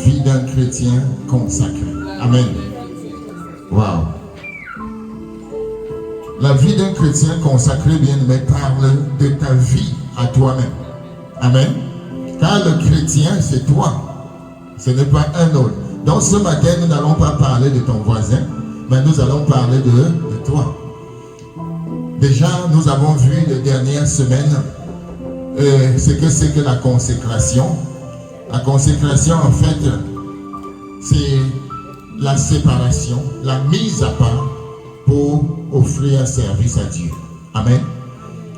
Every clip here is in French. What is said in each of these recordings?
vie d'un chrétien consacré. Amen. Wow. La vie d'un chrétien consacré, bien-aimé, parle de ta vie à toi-même. Amen. Car le chrétien, c'est toi. Ce n'est pas un autre. Donc ce matin, nous n'allons pas parler de ton voisin, mais nous allons parler de toi. Déjà, nous avons vu les dernières semaines ce que c'est que la consécration. La consécration, en fait, c'est la séparation, la mise à part pour offrir un service à Dieu. Amen.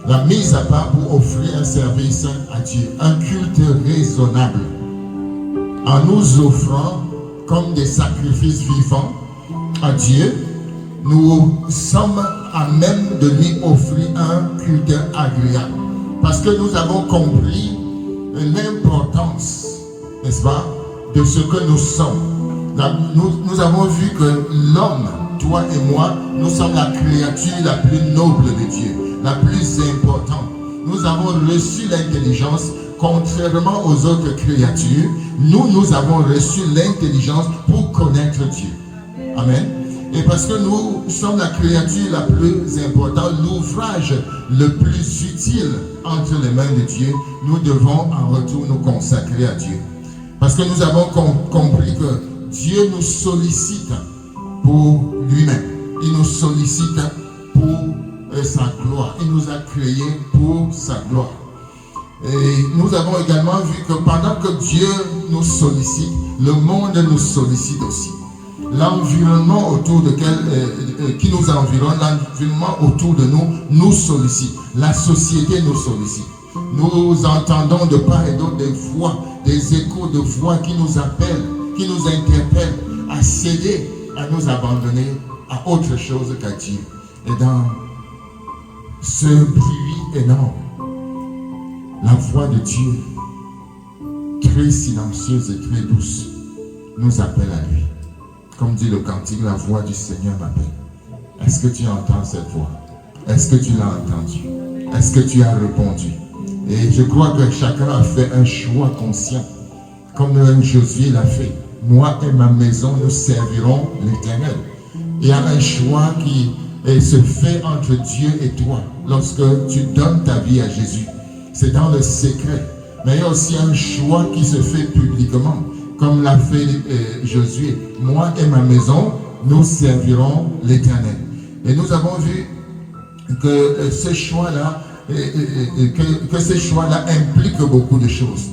La mise à part pour offrir un service à Dieu. Un culte raisonnable. En nous offrant comme des sacrifices vivants à Dieu, nous sommes à même de lui offrir un culte agréable. Parce que nous avons compris l'importance, n'est-ce pas, de ce que nous sommes. Nous avons vu que l'homme, toi et moi, nous sommes la créature la plus noble de Dieu, la plus importante. Nous avons reçu l'intelligence, contrairement aux autres créatures. Nous avons reçu l'intelligence pour connaître Dieu. Amen. Et parce que nous sommes la créature la plus importante, l'ouvrage le plus utile entre les mains de Dieu, nous devons en retour nous consacrer à Dieu. Parce que nous avons compris que Dieu nous sollicite pour lui-même. Il nous sollicite pour sa gloire. Il nous a créés pour sa gloire. Et nous avons également vu que pendant que Dieu nous sollicite, le monde nous sollicite aussi. L'environnement autour qui nous environne, l'environnement autour de nous, nous sollicite. La société nous sollicite. Nous entendons de part et d'autre des voix, des échos de voix qui nous appellent, qui nous interpellent à céder, à nous abandonner à autre chose qu'à Dieu. Et dans ce bruit énorme, la voix de Dieu, très silencieuse et très douce, nous appelle à lui. Comme dit le cantique, la voix du Seigneur m'appelle. Est-ce que tu entends cette voix? Est-ce que tu l'as entendue? Est-ce que tu as répondu? Et je crois que chacun a fait un choix conscient, comme Josué l'a fait. Moi et ma maison, nous servirons l'Éternel. Il y a un choix qui se fait entre Dieu et toi lorsque tu donnes ta vie à Jésus. C'est dans le secret. Mais il y a aussi un choix qui se fait publiquement, comme l'a fait Josué. Moi et ma maison, nous servirons l'Éternel. Et nous avons vu que ce choix-là, que ce choix-là implique beaucoup de choses.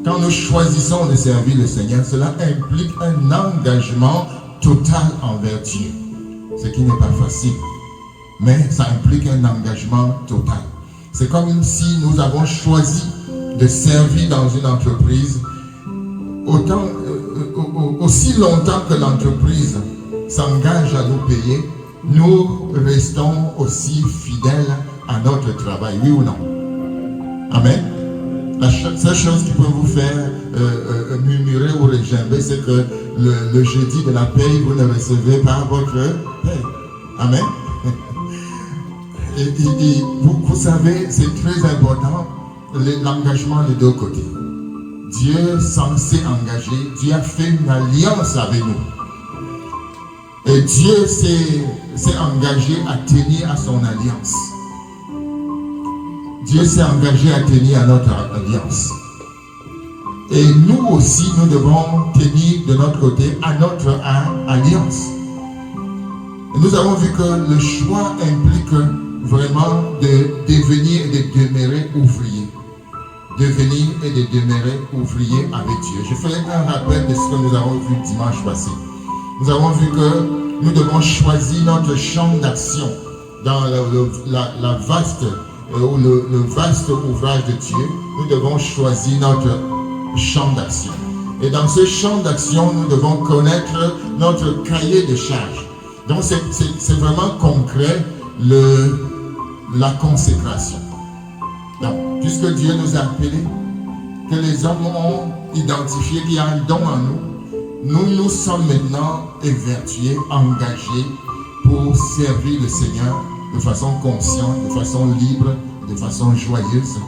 Quand nous choisissons de servir le Seigneur, cela implique un engagement total envers Dieu. Ce qui n'est pas facile, mais ça implique un engagement total. C'est comme si nous avons choisi de servir dans une entreprise aussi longtemps que l'entreprise s'engage à nous payer, nous restons aussi fidèles à notre travail, oui ou non? Amen. La seule chose qui peut vous faire murmurer ou regimber, c'est que le jeudi de la paye, vous ne recevez pas votre paye. Amen. Et vous savez, c'est très important, l'engagement des deux côtés. Dieu s'est engagé, Dieu a fait une alliance avec nous. Et Dieu s'est engagé à tenir à son alliance. Dieu s'est engagé à tenir à notre alliance. Et nous aussi, nous devons tenir de notre côté à notre alliance. Et nous avons vu que le choix implique vraiment de devenir et de demeurer ouvrier. Devenir et de demeurer ouvrier avec Dieu. Je fais un rappel de ce que nous avons vu dimanche passé. Nous avons vu que nous devons choisir notre champ d'action dans le vaste ouvrage de Dieu. Nous devons choisir notre champ d'action. Et dans ce champ d'action, nous devons connaître notre cahier de charges. Donc c'est vraiment concret la consécration. Donc, puisque Dieu nous a appelés, que les hommes ont identifié qu'il y a un don en nous, nous sommes maintenant évertués, engagés pour servir le Seigneur de façon consciente, de façon libre, de façon joyeuse.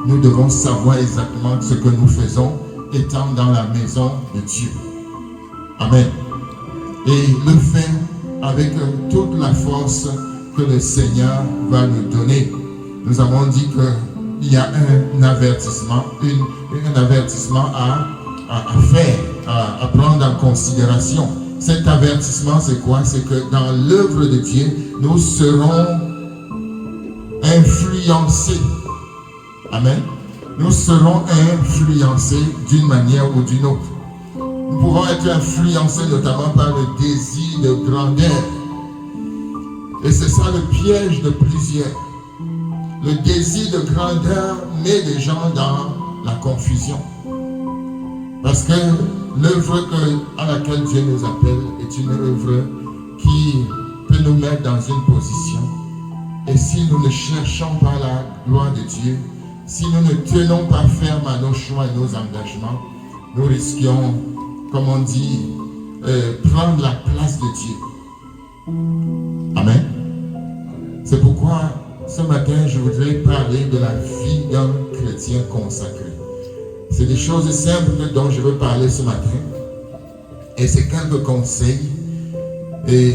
Nous devons savoir exactement ce que nous faisons étant dans la maison de Dieu. Amen. Et le faire avec toute la force que le Seigneur va nous donner. Nous avons dit qu'il y a un avertissement, un avertissement à faire, à prendre en considération. Cet avertissement, c'est quoi? C'est que dans l'œuvre de Dieu, nous serons influencés. Amen. Nous serons influencés d'une manière ou d'une autre. Nous pouvons être influencés notamment par le désir de grandeur. Et c'est ça le piège de plusieurs. Le désir de grandeur met les gens dans la confusion. Parce que l'œuvre à laquelle Dieu nous appelle est une œuvre qui peut nous mettre dans une position. Et si nous ne cherchons pas la gloire de Dieu, si nous ne tenons pas ferme à nos choix et nos engagements, nous risquons, comme on dit, prendre la place de Dieu. Amen. C'est pourquoi ce matin, je voudrais parler de la vie d'un chrétien consacré. C'est des choses simples dont je veux parler ce matin. Et c'est quelques conseils. Et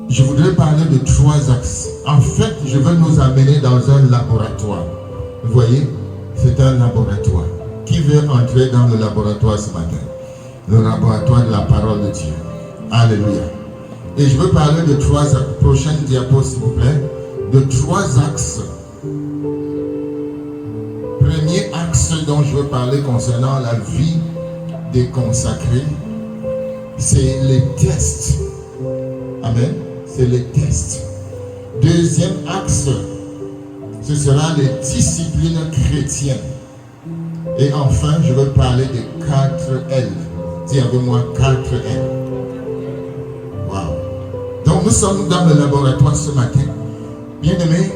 je voudrais parler de 3 axes. En fait, je veux nous amener dans un laboratoire. Vous voyez, c'est un laboratoire. Qui veut entrer dans le laboratoire ce matin? Le laboratoire de la parole de Dieu. Alléluia. Et je veux parler de 3 axes. Prochaine diapo, s'il vous plaît. De 3 axes. Premier axe dont je veux parler concernant la vie des consacrés, c'est les tests. Amen. C'est les tests. Deuxième axe, ce sera les disciplines chrétiennes. Et enfin, je veux parler des 4 L. Dis avec moi 4 L. Wow. Donc nous sommes dans le laboratoire ce matin. Bien-aimés,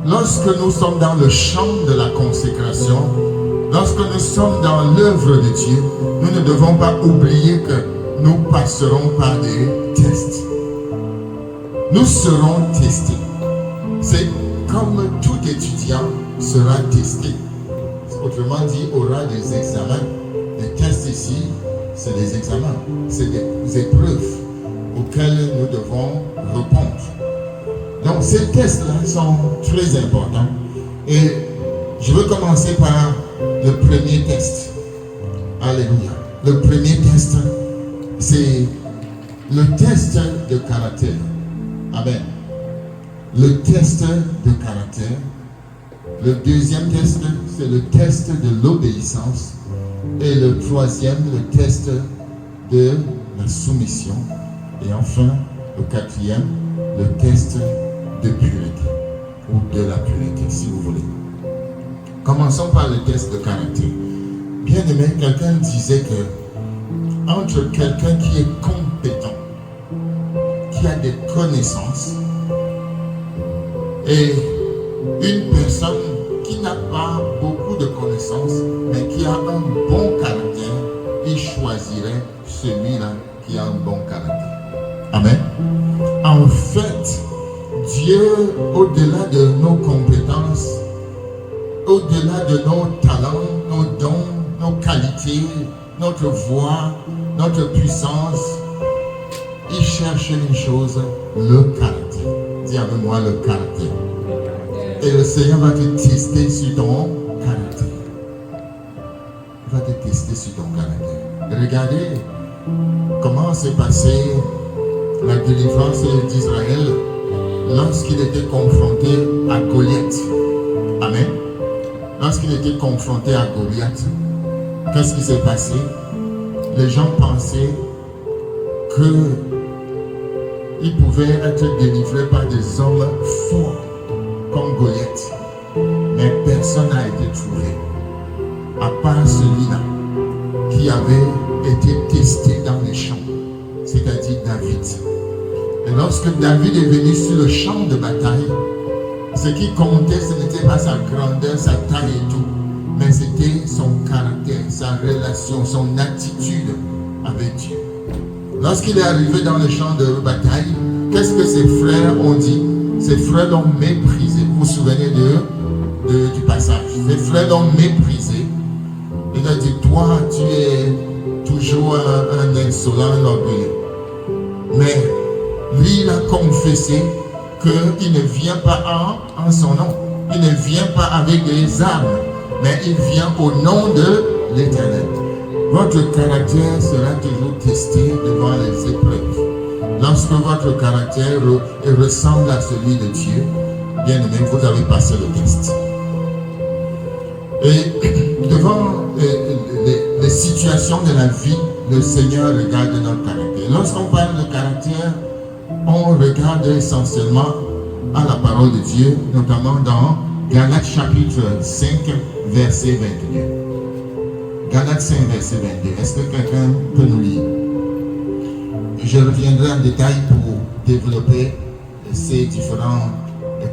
lorsque nous sommes dans le champ de la consécration, lorsque nous sommes dans l'œuvre de Dieu, nous ne devons pas oublier que nous passerons par des tests. Nous serons testés. C'est comme tout étudiant sera testé. Autrement dit, aura des examens. Les tests ici, c'est des examens. C'est des épreuves auxquelles nous devons répondre. Donc ces tests-là sont très importants. Et je veux commencer par le premier test. Alléluia. Le premier test, c'est le test de caractère. Amen. Le test de caractère. Le deuxième test, c'est le test de l'obéissance. Et le troisième, le test de la soumission. Et enfin, le quatrième, le test de pureté. Ou de la pureté, si vous voulez. Commençons par le test de caractère. Bien aimé, quelqu'un disait que entre quelqu'un qui est compétent, qui a des connaissances, et une personne qui n'a pas beaucoup de connaissances, mais qui a un bon caractère, il choisirait celui-là qui a un bon caractère. Amen. En fait, Dieu, au-delà de nos compétences, au-delà de nos talents, nos dons, nos qualités, notre voix, notre puissance, il cherche une chose, le caractère. Dis avec moi le caractère. Et le Seigneur va te tester sur ton caractère. Il va te tester sur ton caractère. Regardez comment s'est passée la délivrance d'Israël lorsqu'il était confronté à Goliath. Amen. Lorsqu'il était confronté à Goliath, qu'est-ce qui s'est passé? Les gens pensaient qu'ils pouvaient être délivrés par des hommes forts comme Goliath. Mais personne n'a été trouvé, à part celui-là qui avait été testé dans les champs, c'est-à-dire David. Et lorsque David est venu sur le champ de bataille, ce qui comptait, ce n'était pas sa grandeur, sa taille et tout, mais c'était son caractère, sa relation, son attitude avec Dieu. Lorsqu'il est arrivé dans le champ de bataille, qu'est-ce que ses frères ont dit? Ses frères l'ont méprisé. Vous vous souvenez du passage? Ses frères l'ont méprisé. Il a dit, toi, tu es toujours un insolent, orgueilleux. Mais lui, il a confessé qu'il ne vient pas en son nom. Il ne vient pas avec des armes, mais il vient au nom de l'Éternel. Votre caractère sera toujours testé devant les épreuves. Lorsque votre caractère ressemble à celui de Dieu, bien aimé, vous avez passé le test. Et devant les situations de la vie, le Seigneur regarde notre caractère. Lorsqu'on parle de caractère, on regarde essentiellement à la parole de Dieu, notamment dans Galates chapitre 5, verset 22. Galates 5, verset 22. Est-ce que quelqu'un peut nous lire? Je reviendrai en détail pour développer ces différents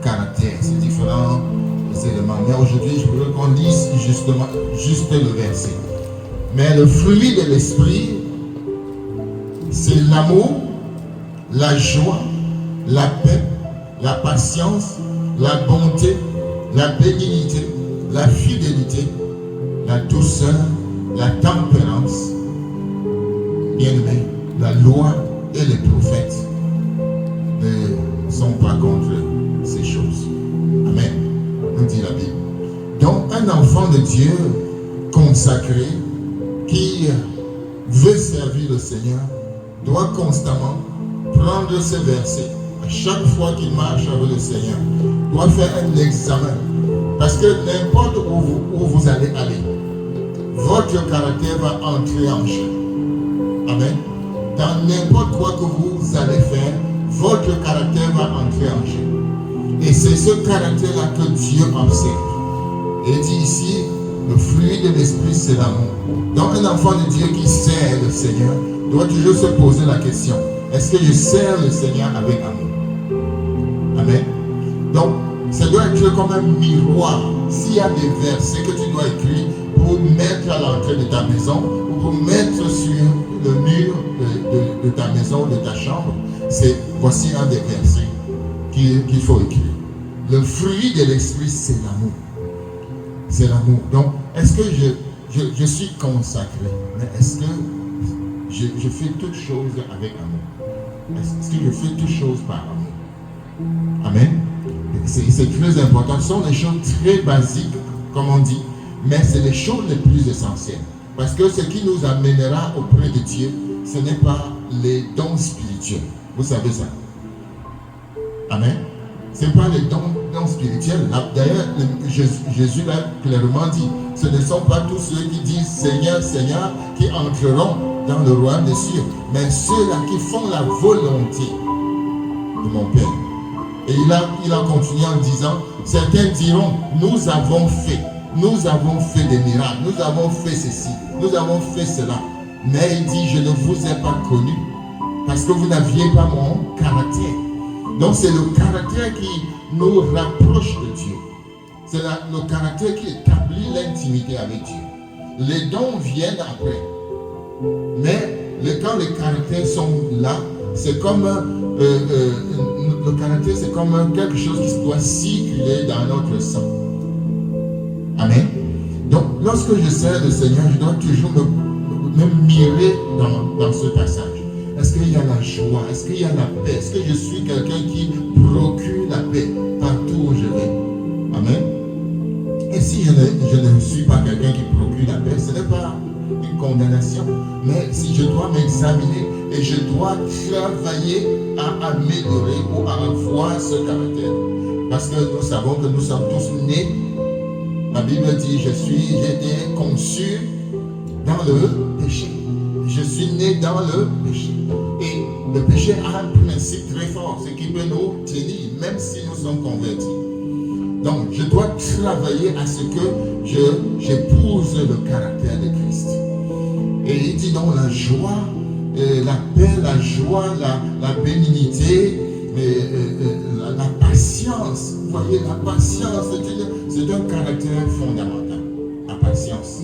caractères, ces différents éléments. Mais aujourd'hui, je voudrais qu'on lise juste le verset. Mais le fruit de l'esprit, c'est l'amour, la joie, la paix, la patience, la bonté, la bénignité, la fidélité, la douceur, la tempérance. Bien-aimé, la loi et les prophètes ne sont pas contre ces choses. Amen. Nous dit la Bible. Donc, un enfant de Dieu consacré qui veut servir le Seigneur doit constamment prendre ces versets. À chaque fois qu'il marche avec le Seigneur, doit faire un examen. Parce que n'importe où vous allez aller, votre caractère va entrer en jeu. Amen. Dans n'importe quoi que vous allez faire, votre caractère va entrer en jeu. Et c'est ce caractère-là que Dieu observe. Et il dit ici, le fruit de l'esprit, c'est l'amour. Donc un enfant de Dieu qui sert le Seigneur doit toujours se poser la question, est-ce que je sers le Seigneur avec amour? Amen. Donc, ça doit être comme un miroir. S'il y a des versets que tu dois écrire pour mettre à l'entrée de ta maison, ou pour mettre sur le mur de ta maison, de ta chambre, voici un des versets qu'il faut écrire. Le fruit de l'esprit, c'est l'amour. C'est l'amour. Donc, est-ce que je suis consacré, mais est-ce que je fais toutes choses avec amour? Est-ce que je fais toutes choses par amour? Amen. C'est très important. Ce sont des choses très basiques, comme on dit, mais c'est les choses les plus essentielles. Parce que ce qui nous amènera auprès de Dieu, ce n'est pas les dons spirituels. Vous savez ça? Amen. Ce n'est pas les dons spirituels. D'ailleurs, Jésus l'a clairement dit, ce ne sont pas tous ceux qui disent Seigneur, Seigneur, qui entreront dans le royaume des cieux, mais ceux-là qui font la volonté de mon Père. Et il a continué en disant, certains diront, nous avons fait des miracles, nous avons fait ceci, nous avons fait cela. Mais il dit, je ne vous ai pas connu, parce que vous n'aviez pas mon caractère. Donc c'est le caractère qui nous rapproche de Dieu. C'est le caractère qui établit l'intimité avec Dieu. Les dons viennent après. Mais quand les caractères sont là, c'est comme le caractère, c'est comme quelque chose qui doit circuler dans notre sang. Amen. Donc, lorsque je sers le Seigneur, je dois toujours me mirer dans ce passage. Est-ce qu'il y a la joie? Est-ce qu'il y a la paix? Est-ce que je suis quelqu'un qui procure la paix partout où je vais? Amen. Et si je ne suis pas quelqu'un qui procure la paix, ce n'est pas une condamnation, mais si je dois m'examiner et je dois travailler à améliorer ou à avoir ce caractère. Parce que nous savons que nous sommes tous nés. La Bible dit, j'ai été conçu dans le péché. Je suis né dans le péché. Et le péché a un principe très fort, ce qui peut nous tenir, même si nous sommes convertis. Donc, je dois travailler à ce que j'épouse le caractère de Christ. Et il dit donc la joie, la paix, la joie, la bénignité, la patience. Vous voyez, la patience, c'est un caractère fondamental. La patience.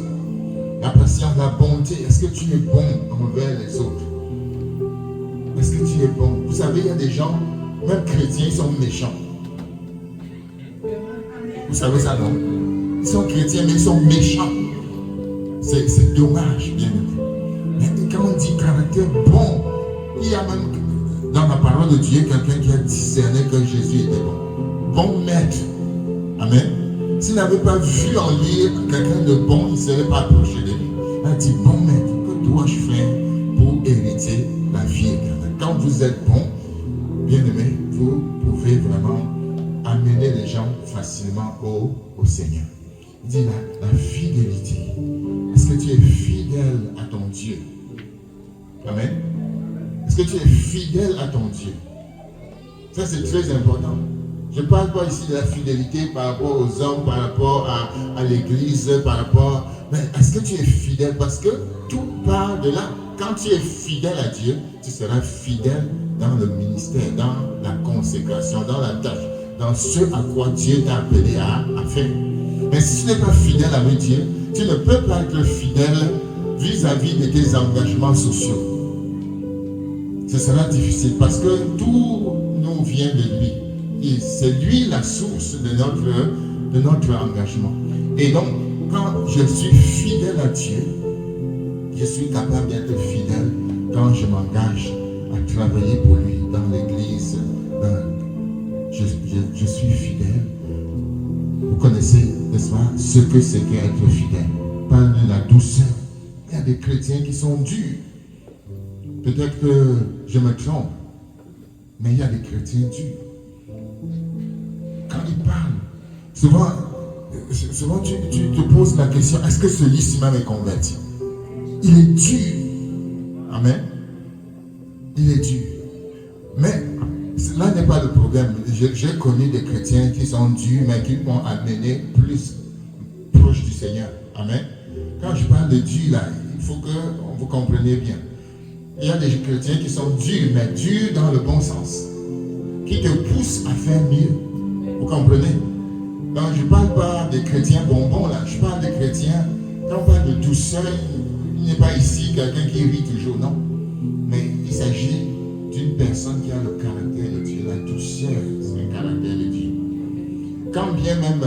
La patience, la bonté. Est-ce que tu es bon envers les autres? Est-ce que tu es bon? Vous savez, il y a des gens, même chrétiens, ils sont méchants. Vous savez ça, non? Ils sont chrétiens, mais ils sont méchants. C'est dommage, bien. Mais quand on dit caractère, caractère bon. Il y a même dans la parole de Dieu quelqu'un qui a discerné que Jésus était bon. Bon maître. Amen. S'il n'avait pas vu en lui quelqu'un de bon, il ne serait pas approché de lui. Il a dit, bon maître, que dois-je faire pour hériter la vie éternelle? Quand vous êtes bon, bien aimé, vous pouvez vraiment amener les gens facilement au Seigneur. Il dit la fidélité. Est-ce que tu es fidèle à ton Dieu? Amen. Est-ce que tu es fidèle à ton Dieu? Ça, c'est très important. Je ne parle pas ici de la fidélité par rapport aux hommes, par rapport à l'église, par rapport... Mais est-ce que tu es fidèle? Parce que tout part de là. Quand tu es fidèle à Dieu, tu seras fidèle dans le ministère, dans la consécration, dans la tâche, dans ce à quoi Dieu t'a appelé à faire. Mais si tu n'es pas fidèle avec Dieu, tu ne peux pas être fidèle vis-à-vis de tes engagements sociaux. Ce sera difficile parce que tout nous vient de lui. Et c'est lui la source de notre engagement. Et donc, quand je suis fidèle à Dieu, je suis capable d'être fidèle quand je m'engage à travailler pour lui dans l'église. Je suis fidèle. Vous connaissez, n'est-ce pas, ce que c'est qu'être fidèle. Parle de la douceur. Il y a des chrétiens qui sont durs. Peut-être que je me trompe, mais il y a des chrétiens durs. Quand ils parlent, souvent tu te poses la question, est-ce que celui-ci même est converti? Il est dur. Amen. Il est dur. Mais là n'est pas le problème. J'ai connu des chrétiens qui sont durs, mais qui m'ont amené plus proche du Seigneur. Amen. Quand je parle de dur, là, il faut que vous compreniez bien. Il y a des chrétiens qui sont durs, mais durs dans le bon sens, qui te poussent à faire mieux. Vous comprenez? Donc, je ne parle pas des chrétiens bonbons, là. Je parle des chrétiens, quand on parle de douceur, il n'est pas ici quelqu'un qui rit toujours, non. Mais il s'agit d'une personne qui a le caractère de Dieu. La douceur, c'est un caractère de Dieu. Quand bien même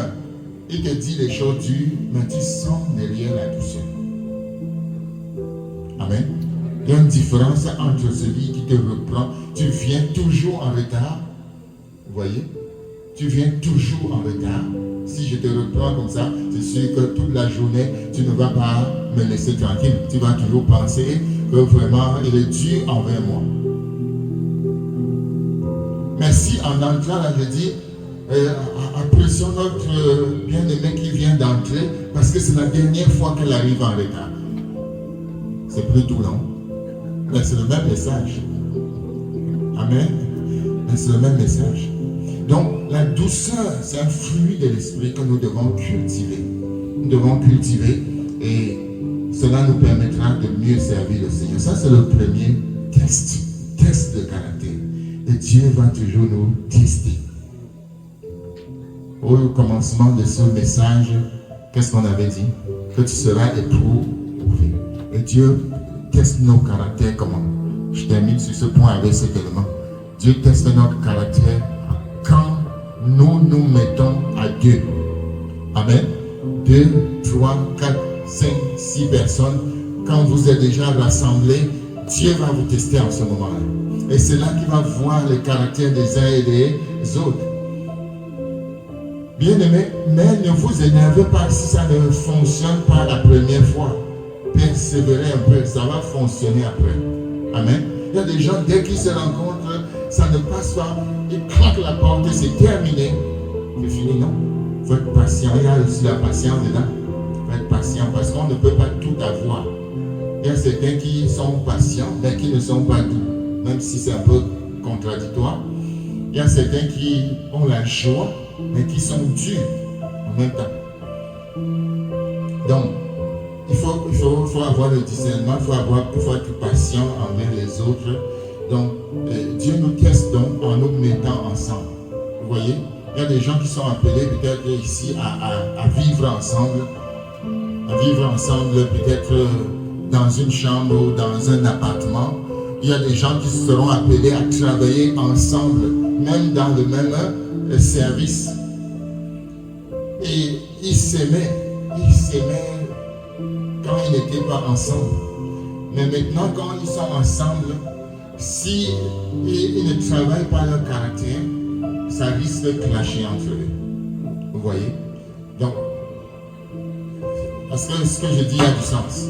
il te dit les choses dures, mais tu sens derrière la douceur. Amen. Il y a une différence entre celui qui te reprend. Tu viens toujours en retard. Vous voyez? Tu viens toujours en retard. Si je te reprends comme ça, c'est sûr que toute la journée, tu ne vas pas me laisser tranquille. Tu vas toujours penser que vraiment, il est dur envers moi. Mais si en entrant là, je dis, apprécions notre bien-aimé qui vient d'entrer, parce que c'est la dernière fois qu'elle arrive en retard. C'est plus tout long. Mais c'est le même message. Amen. Mais c'est le même message. Donc, la douceur, c'est un fruit de l'esprit que nous devons cultiver. Nous devons cultiver et cela nous permettra de mieux servir le Seigneur. Ça, c'est le premier test de caractère. Et Dieu va toujours nous tester. Au commencement de ce message, qu'est-ce qu'on avait dit? Que tu seras éprouvé. Et Dieu teste nos caractères comment? Je termine sur ce point avec cet élément. Dieu teste notre caractère quand nous nous mettons à deux. Amen. 2, 3, 4, 5, 6 personnes. Quand vous êtes déjà rassemblés, Dieu va vous tester en ce moment-là. Et c'est là qu'il va voir les caractères des uns et des autres. Bien aimé, mais ne vous énervez pas si ça ne fonctionne pas la première fois. Persévérez un peu, ça va fonctionner après. Amen. Il y a des gens, dès qu'ils se rencontrent, ça ne passe pas. Ils claquent la porte et c'est terminé. C'est fini, non? Il faut être patient. Il y a aussi la patience dedans. Il faut être patient parce qu'on ne peut pas tout avoir. Il y a certains qui sont patients, mais qui ne sont pas doux, même si c'est un peu contradictoire. Il y a certains qui ont la joie, mais qui sont durs en même temps. Donc, il faut avoir le discernement, il faut être patient envers les autres. Donc, Dieu nous teste donc en nous mettant ensemble. Vous voyez, il y a des gens qui sont appelés peut-être ici à vivre ensemble. À vivre ensemble peut-être dans une chambre ou dans un appartement. Il y a des gens qui seront appelés à travailler ensemble, même dans le même service. Et ils s'aimaient quand ils n'étaient pas ensemble. Mais maintenant, quand ils sont ensemble, si ils ne travaillent pas leur caractère, ça risque de clasher entre eux. Vous voyez? Donc, parce que ce que je dis a du sens.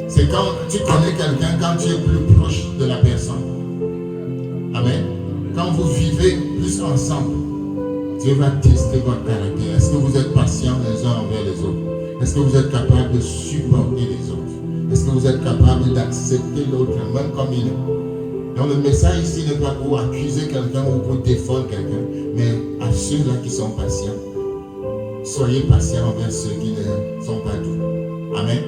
C'est quand tu connais quelqu'un, quand tu es plus proche de la personne. Amen. Quand vous vivez plus ensemble, Dieu va tester votre caractère. Est-ce que vous êtes patient les uns envers les autres? Est-ce que vous êtes capable de supporter les autres? Est-ce que vous êtes capable d'accepter l'autre même comme il est? Donc le message ici n'est pas pour accuser quelqu'un ou pour défendre quelqu'un, mais à ceux-là qui sont patients. Soyez patients envers ceux qui ne sont pas doux. Amen.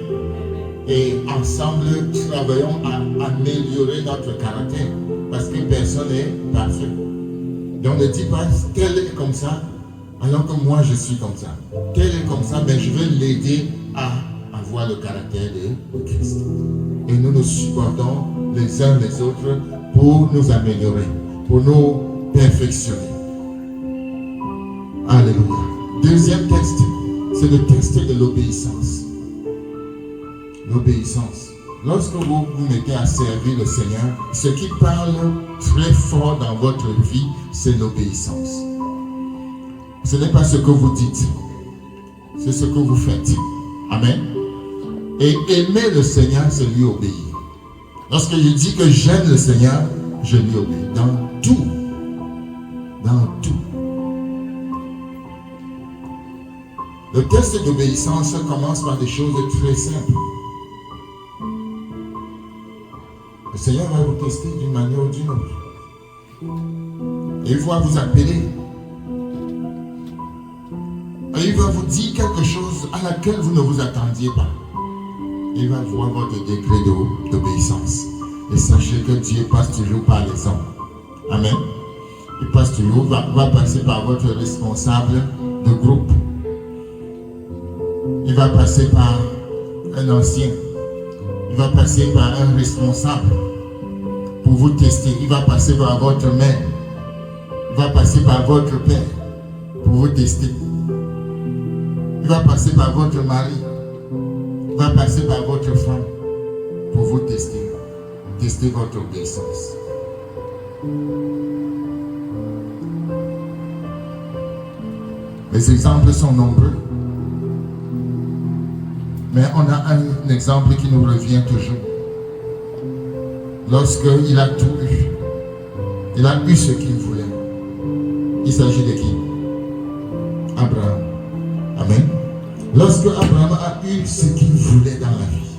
Et ensemble, travaillons à améliorer notre caractère. Parce que personne n'est parfait. Donc ne dis pas, tel est comme ça, alors que moi je suis comme ça. Tel est comme ça, mais je vais l'aider à avoir le caractère de Christ. Et nous nous supportons les uns les autres pour nous améliorer, pour nous perfectionner. Alléluia. Deuxième texte, c'est le texte de l'obéissance. L'obéissance. Lorsque vous vous mettez à servir le Seigneur, ce qui parle très fort dans votre vie, c'est l'obéissance. Ce n'est pas ce que vous dites, c'est ce que vous faites. Amen. Et aimer le Seigneur, c'est lui obéir. Lorsque je dis que j'aime le Seigneur, je lui obéis. Dans tout. Dans tout. Le test d'obéissance commence par des choses très simples. Le Seigneur va vous tester d'une manière ou d'une autre. Et il va vous appeler. Et il va vous dire quelque chose à laquelle vous ne vous attendiez pas. Il va voir votre degré d'obéissance. Et sachez que Dieu passe toujours par les hommes. Amen. Il passe toujours, va passer par votre responsable de groupe. Il va passer par un ancien. Il va passer par un responsable pour vous tester. Il va passer par votre mère. Il va passer par votre père pour vous tester. Il va passer par votre mari. Il va passer par votre femme pour vous tester. Tester votre obéissance. Les exemples sont nombreux. Mais on a un exemple qui nous revient toujours. Lorsqu'il a tout eu, il a eu ce qu'il voulait. Il s'agit de qui? Abraham. Amen. Lorsque Abraham a eu ce qu'il voulait dans la vie,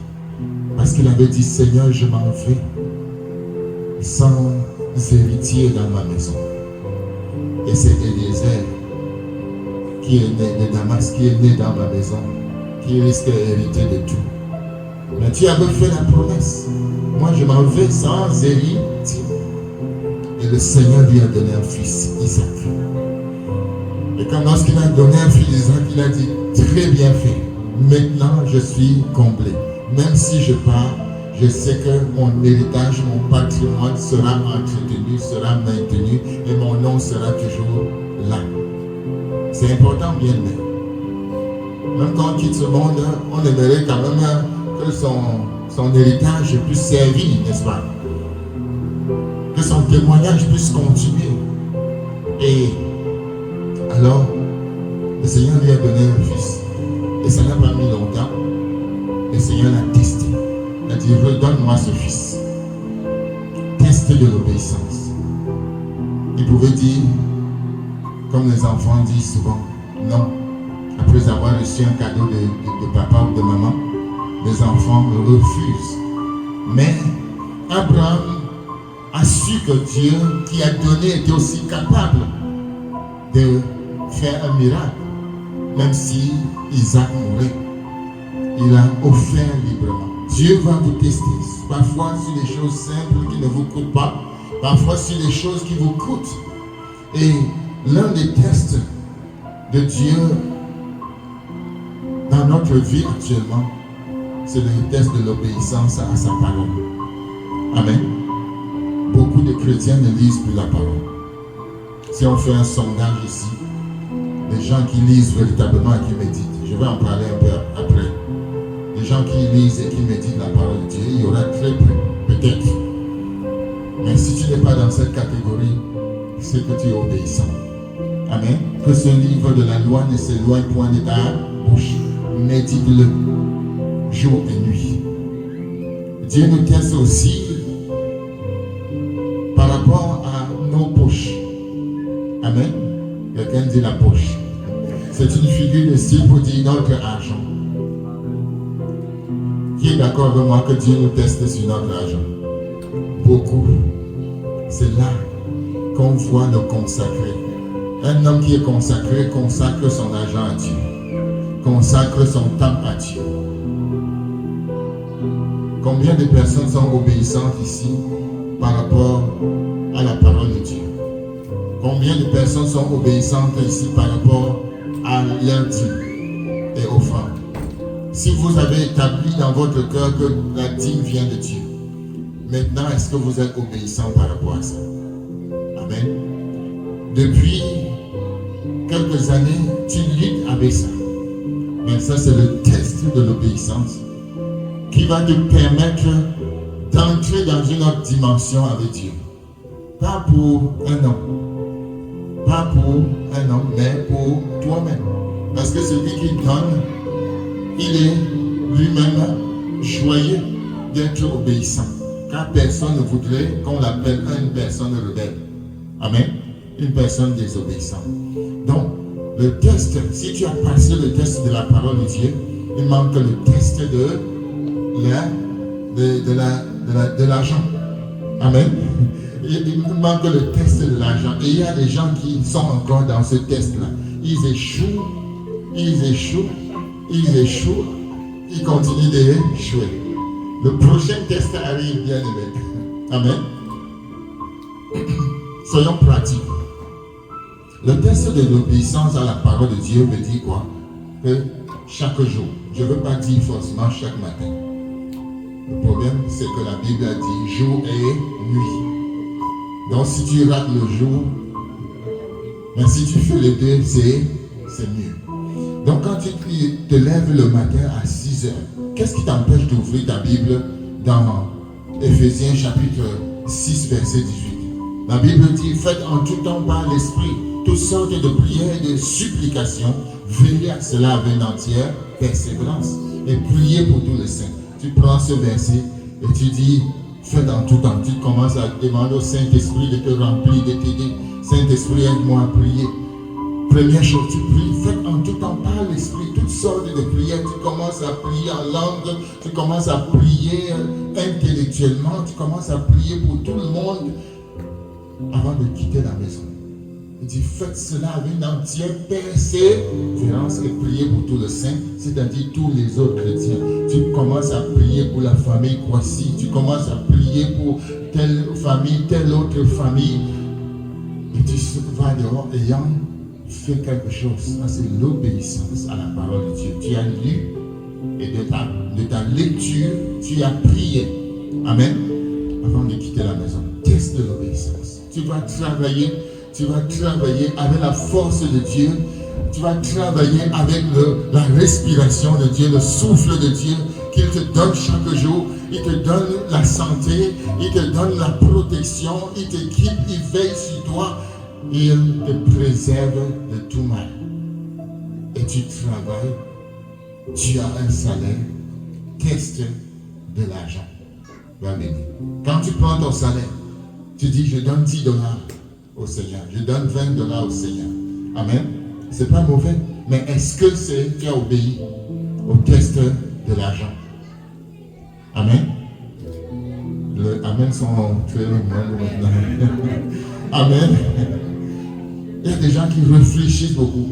parce qu'il avait dit, Seigneur, je m'en vais sans héritier dans ma maison. Et c'est Eliezer qui est né de Damas, qui est né dans ma maison, qui risque d'hériter de tout. Mais Dieu avait fait la promesse. Moi, je m'en vais sans héritier. Et le Seigneur lui a donné un fils, Isaac. Et quand lorsqu'il a donné un fils, Isaac, il a dit, très bien fait. Maintenant, je suis comblé. Même si je pars, je sais que mon héritage, mon patrimoine sera entretenu, sera maintenu, et mon nom sera toujours là. C'est important, bien aimé. Même quand on quitte ce monde, on aimerait quand même que son héritage puisse servir, n'est-ce pas? Que son témoignage puisse continuer. Et alors, le Seigneur lui a donné un fils. Et ça n'a pas mis longtemps. Le Seigneur l'a testé. Il a dit, redonne-moi ce fils. Test de l'obéissance. Il pouvait dire, comme les enfants disent souvent, non. Après avoir reçu un cadeau de papa ou de maman, les enfants le refusent. Mais Abraham a su que Dieu qui a donné était aussi capable de faire un miracle. Même si Isaac mourait, il a offert librement. Dieu va vous tester, parfois sur des choses simples qui ne vous coûtent pas, parfois sur des choses qui vous coûtent. Et l'un des tests de Dieu dans notre vie actuellement, c'est le test de l'obéissance à sa parole. Amen. Beaucoup de chrétiens ne lisent plus la parole. Si on fait un sondage ici, les gens qui lisent véritablement et qui méditent, je vais en parler un peu après. les gens qui lisent et qui méditent la parole de Dieu, il y aura très peu, peut-être. Mais si tu n'es pas dans cette catégorie, c'est que tu es obéissant. Amen. Que ce livre de la loi ne s'éloigne point de ta bouche. Médite-le jour et nuit. Dieu nous teste aussi par rapport à nos poches. Amen. Quelqu'un dit la poche. C'est une figure de style pour dire notre argent. Qui est d'accord avec moi que Dieu nous teste sur notre argent? Beaucoup. C'est là qu'on voit le consacré. Un homme qui est consacré consacre son argent à Dieu. Consacre son temps à Dieu. Combien de personnes sont obéissantes ici par rapport à la parole de Dieu? Combien de personnes sont obéissantes ici par rapport à leur dîme et offrande? Si vous avez établi dans votre cœur que la dîme vient de Dieu, maintenant est-ce que vous êtes obéissant par rapport à ça? Amen. Depuis quelques années, tu luttes avec ça. Mais ça, c'est le test de l'obéissance qui va te permettre d'entrer dans une autre dimension avec Dieu. Pas pour un homme. Pas pour un homme, mais pour toi-même. Parce que celui qui donne, il est lui-même joyeux d'être obéissant. Car personne ne voudrait qu'on l'appelle une personne rebelle. Amen. Une personne désobéissante. Donc, le test, si tu as passé le test de la parole de Dieu, il manque le test de l'argent. Amen. Il manque le test de l'argent. Et il y a des gens qui sont encore dans ce test-là. Ils échouent, ils continuent d'échouer. Le prochain test arrive, bien aimé. Amen. Soyons pratiques. Le test de l'obéissance à la parole de Dieu veut dire quoi? Que chaque jour, je ne veux pas dire forcément chaque matin. Le problème, c'est que la Bible a dit jour et nuit. Donc si tu rates le jour, mais si tu fais les deux, c'est mieux. Donc quand tu te lèves le matin à 6 heures, qu'est-ce qui t'empêche d'ouvrir ta Bible dans Éphésiens chapitre 6, verset 18? La Bible dit, faites en tout temps par l'Esprit toutes sortes de prières et de supplications, veillez à cela avec une entière persévérance et priez pour tous les saints. Tu prends ce verset et tu dis, faites en tout temps. Tu commences à demander au Saint-Esprit de te remplir, de t'aider. Saint-Esprit, aide-moi à prier. Première chose, tu pries, faites en tout temps par l'Esprit toutes sortes de prières. Tu commences à prier en langue, tu commences à prier intellectuellement, tu commences à prier pour tout le monde avant de quitter la maison. Il dit, faites cela avec une entière persévérance et priez pour tous les saints, c'est-à-dire tous les autres chrétiens. Tu commences à prier pour la famille Kwasi, tu commences à prier pour telle famille, telle autre famille, et tu vas dehors ayant fait quelque chose. Ça, c'est l'obéissance à la parole de Dieu. Tu as lu et de ta lecture, tu as prié. Amen. Avant de quitter la maison. Test de l'obéissance. Tu vas travailler avec la force de Dieu. Tu vas travailler avec la respiration de Dieu, le souffle de Dieu qu'il te donne chaque jour. Il te donne la santé, il te donne la protection, il t'équipe, il veille sur toi. Il te préserve de tout mal. Et tu travailles, tu as un salaire, test de l'argent. Quand tu prends ton salaire, tu dis, je donne $10 au Seigneur, je donne $20 au Seigneur. Amen. C'est pas mauvais, mais est-ce que tu as obéi au test de l'argent? Amen. Le Amen sont très loin maintenant. Amen. Il y a des gens qui réfléchissent beaucoup.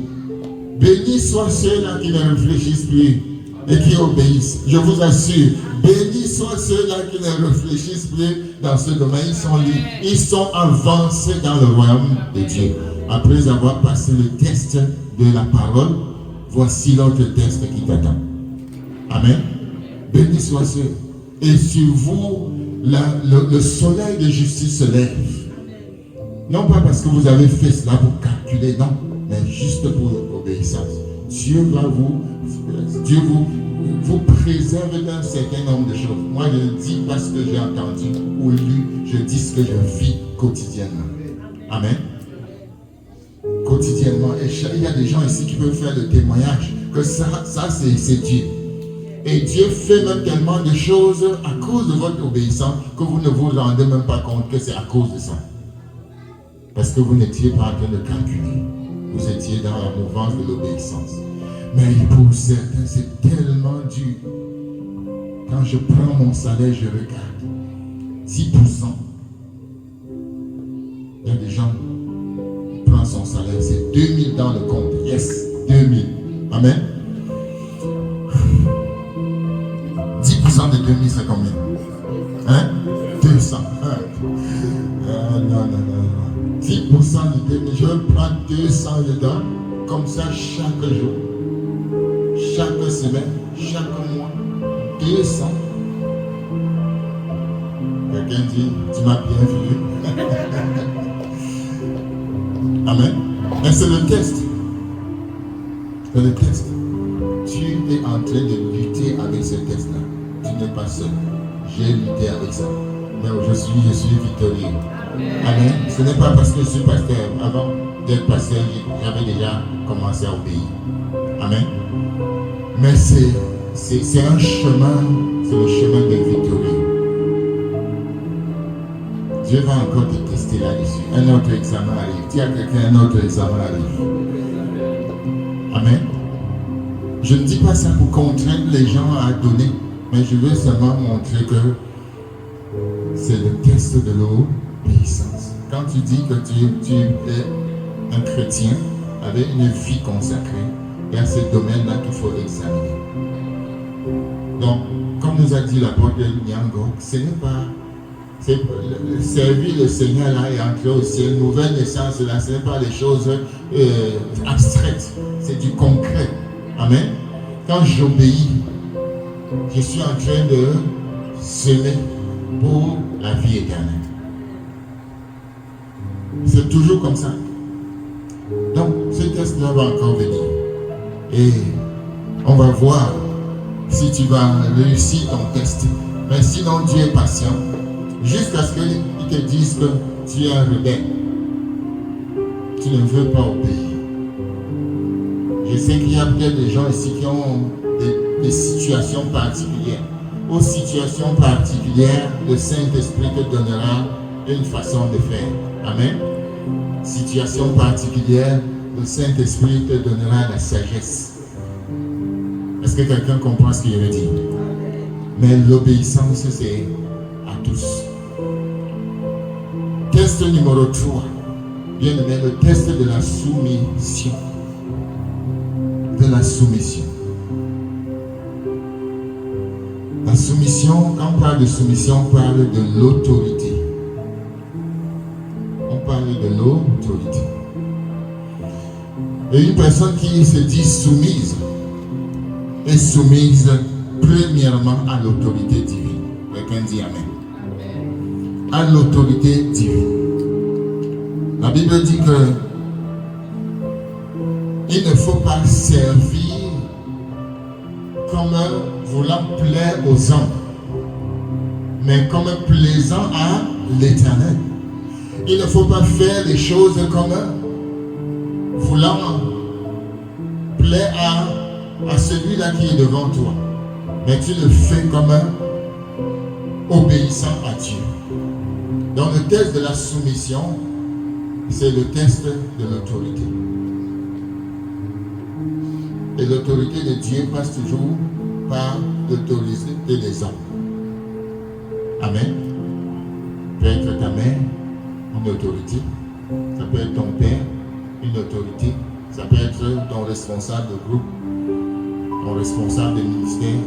Bénis soient ceux-là qui ne réfléchissent plus et qui obéissent. Je vous assure, bénis soient ceux-là qui ne réfléchissent plus dans ce domaine. Ils sont libres. Ils sont avancés dans le royaume de Dieu. Après avoir passé le test de la parole, voici l'autre test qui t'attend. Amen. Bénis soient ceux. Et sur vous, le soleil de justice se lève. Non pas parce que vous avez fait cela pour calculer, non, mais juste pour l'obéissance. Dieu va vous préserve d'un certain nombre de choses. Moi, je ne dis pas ce que j'ai entendu ou lu, je dis ce que je vis quotidiennement. Amen. Quotidiennement. Et il y a des gens ici qui peuvent faire le témoignage que ça c'est Dieu. Et Dieu fait même tellement de choses à cause de votre obéissance que vous ne vous rendez même pas compte que c'est à cause de ça. Parce que vous n'étiez pas en train de calculer. Vous étiez dans la mouvance de l'obéissance. Mais pour certains, c'est tellement dur. Quand je prends mon salaire, je regarde. 10%. Il y a des gens qui prennent son salaire, c'est 2000 dans le compte. Yes, 2000. Amen. 10% de 2000, c'est combien? Hein? 200. Non. 10% de 2000, je prends 200 dedans, comme ça chaque jour, chaque semaine, chaque mois, 200. Quelqu'un dit, tu m'as bien vu. Amen. Mais c'est le test. C'est le test. Tu es en train de lutter avec ce test-là. Tu n'es pas seul. J'ai lutté avec ça. Mais je suis victorieux. Amen. Ce n'est pas parce que je suis pasteur. Avant d'être pasteur, j'avais déjà commencé à obéir. Amen. Mais c'est un chemin, c'est le chemin des victorieux. Dieu va encore te tester là-dessus. Un autre examen arrive. Dis à quelqu'un, un autre examen arrive. Amen. Je ne dis pas ça pour contraindre les gens à donner, mais je veux seulement montrer que c'est le test de l'obéissance. Quand tu dis que tu es un chrétien avec une vie consacrée, il y a ce domaine-là qu'il faut examiner. Donc, comme nous a dit l'apôtre Nyango, ce n'est pas servir le Seigneur là et entrer au ciel, nouvelle naissance là, ce n'est pas des choses abstraites, c'est du concret. Amen. Quand j'obéis, je suis en train de semer pour la vie éternelle. C'est toujours comme ça. Donc, ce test-là va encore venir. Et on va voir si tu vas réussir ton test. Mais sinon, Dieu est patient. Jusqu'à ce qu'il te dise que tu es un rebelle. Tu ne veux pas obéir. Je sais qu'il y a peut-être des gens ici qui ont des situations particulières. Aux situations particulières, le Saint-Esprit te donnera une façon de faire. Amen. Situation particulière, le Saint-Esprit te donnera la sagesse. Est-ce que quelqu'un comprend ce que je veux dire? Mais l'obéissance, c'est à tous. Test numéro 3. Bien aimé, le test de la soumission. De la soumission. La soumission, quand on parle de soumission, on parle de l'autorité. On parle de l'autorité. Et une personne qui se dit soumise est soumise premièrement à l'autorité divine. Quelqu'un dit Amen. À l'autorité divine. La Bible dit que il ne faut pas servir comme voulant plaire aux hommes, mais comme plaisant à l'Éternel. Il ne faut pas faire les choses comme voulant plaire à celui-là qui est devant toi, mais tu le fais comme obéissant à Dieu. Dans le test de la soumission, c'est le test de l'autorité. Et l'autorité de Dieu passe toujours par l'autorité des hommes. Amen. Ça peut être ta mère, une autorité. Ça peut être ton père, une autorité. Ça peut être ton responsable de groupe, ton responsable de ministère,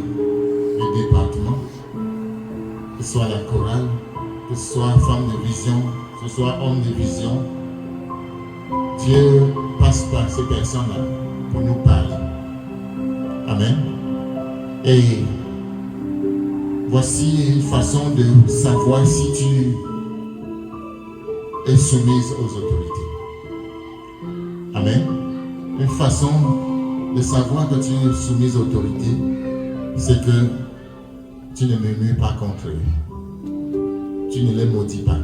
du département, que ce soit la chorale, que ce soit femme de vision, que ce soit homme de vision. Dieu passe par ces personnes-là pour nous parler. Amen. Et voici une façon de savoir si tu es soumise aux autorités. Amen. Une façon de savoir que tu es soumise aux autorités, c'est que tu ne murmures pas contre eux. Tu ne les maudis pas.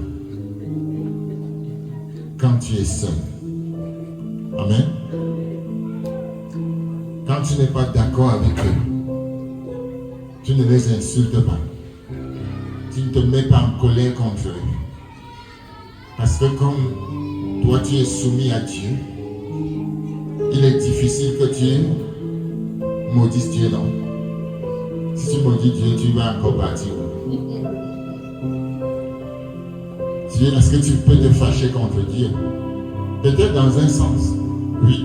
Quand tu es seul. Amen. Quand tu n'es pas d'accord avec eux, tu ne les insultes pas. Tu ne te mets pas en colère contre eux. Parce que comme toi tu es soumis à Dieu, il est difficile que tu maudisses Dieu, non? Si tu maudis Dieu, tu vas encore partir. Dieu, est-ce que tu peux te fâcher contre Dieu? Peut-être dans un sens, oui.